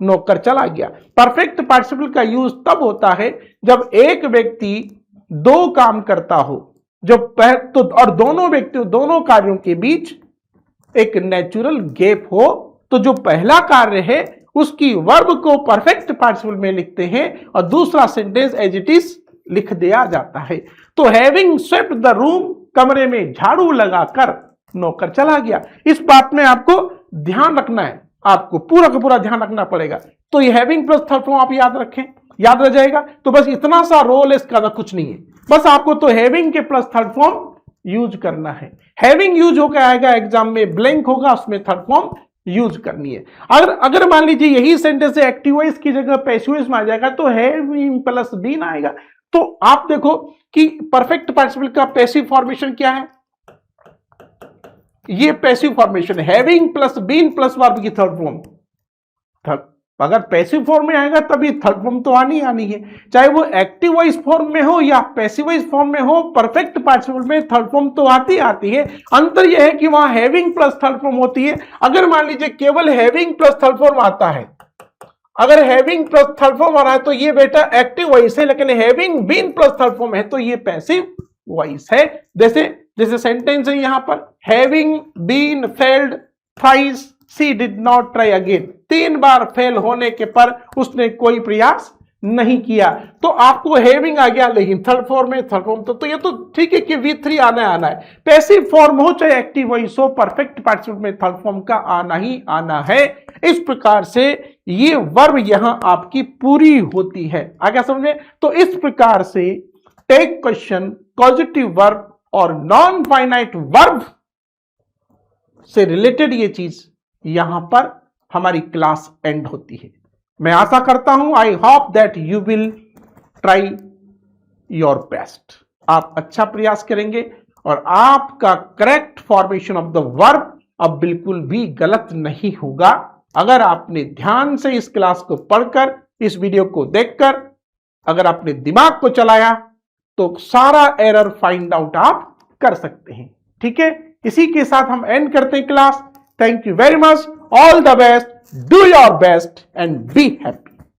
नौकर चला गया। परफेक्ट पार्टिसिपल का यूज तब होता है जब एक व्यक्ति दो काम करता हो, और दोनों कार्यों के बीच एक नेचुरल गैप हो तो जो पहला कार्य है उसकी वर्ब को परफेक्ट पार्टिसिपल में लिखते हैं और दूसरा सेंटेंस एज इट इज लिख दिया जाता है। तो हैविंग स्वेप्ट द रूम, कमरे में झाड़ू लगाकर नौकर चला गया। इस बात में आपको ध्यान रखना है, आपको पूरा का पूरा ध्यान रखना पड़ेगा। तो ये हैविंग प्लस थर्ड फॉर्म आप याद रखें, याद रह जाएगा। तो बस इतना सा रोल है इसका, कुछ नहीं है, बस आपको तो हैविंग के प्लस थर्ड फॉर्म यूज करना है। हैविंग यूज होकर आएगा एग्जाम में, ब्लैंक होगा उसमें थर्ड फॉर्म यूज करनी है। अगर मान लीजिए यही सेंटेंस एक्टिव वॉइस की जगह पैसिव वॉइस में आ जाएगा तो हैविंग प्लस बीन आएगा। तो आप देखो कि परफेक्ट पार्टिसिपल का पैसिव फॉर्मेशन क्या है, ये पैसिव फॉर्मेशन है, having plus been plus verb की थर्ड फॉर्म। अगर पैसिव फॉर्म में आएगा तभी थर्ड फॉर्म तो आनी है, चाहे वो एक्टिव वॉइस फॉर्म में हो या पैसिव वॉइस फॉर्म में हो, परफेक्ट पार्टिसिपल में थर्ड फॉर्म तो आती है। अंतर यह है कि वहां हैविंग प्लस थर्ड फॉर्म होती है। अगर मान लीजिए केवल हैविंग प्लस थर्ड फॉर्म आता है, अगर हैविंग प्लस थर्ड फॉर्म आ रहा है तो ये बेटा एक्टिव वॉइस है, लेकिन having been plus third form है तो ये पैसिव वॉइस है। जैसे सेंटेंस है यहां पर, having been failed thrice she did not try again, 3 बार फेल होने के पर उसने कोई प्रयास नहीं किया। तो आपको हैविंग आ गया, लेकिन थर्ड फॉर्म में थर्ड फॉर्म तो ये तो ठीक है कि V3 आना है। पैसिव फॉर्म हो चाहे एक्टिव वॉइस हो, परफेक्ट पार्टिसिपल में थर्ड फॉर्म का आना ही आना है। इस प्रकार से ये वर्ब यहां आपकी पूरी होती है। आगे समझ में? तो इस प्रकार से टेक क्वेश्चन, पॉजिटिव वर्ब और नॉन फाइनाइट वर्ब से रिलेटेड ये चीज यहां पर हमारी क्लास एंड होती है। मैं आशा करता हूं, I hope that you will try your best. आप अच्छा प्रयास करेंगे और आपका correct formation of the verb अब बिल्कुल भी गलत नहीं होगा। अगर आपने ध्यान से इस क्लास को पढ़कर, इस वीडियो को देखकर अगर आपने दिमाग को चलाया तो सारा एरर फाइंड आउट आप कर सकते हैं। ठीक है, इसी के साथ हम एंड करते हैं class. Thank you very much. All the best. Do your best and be happy.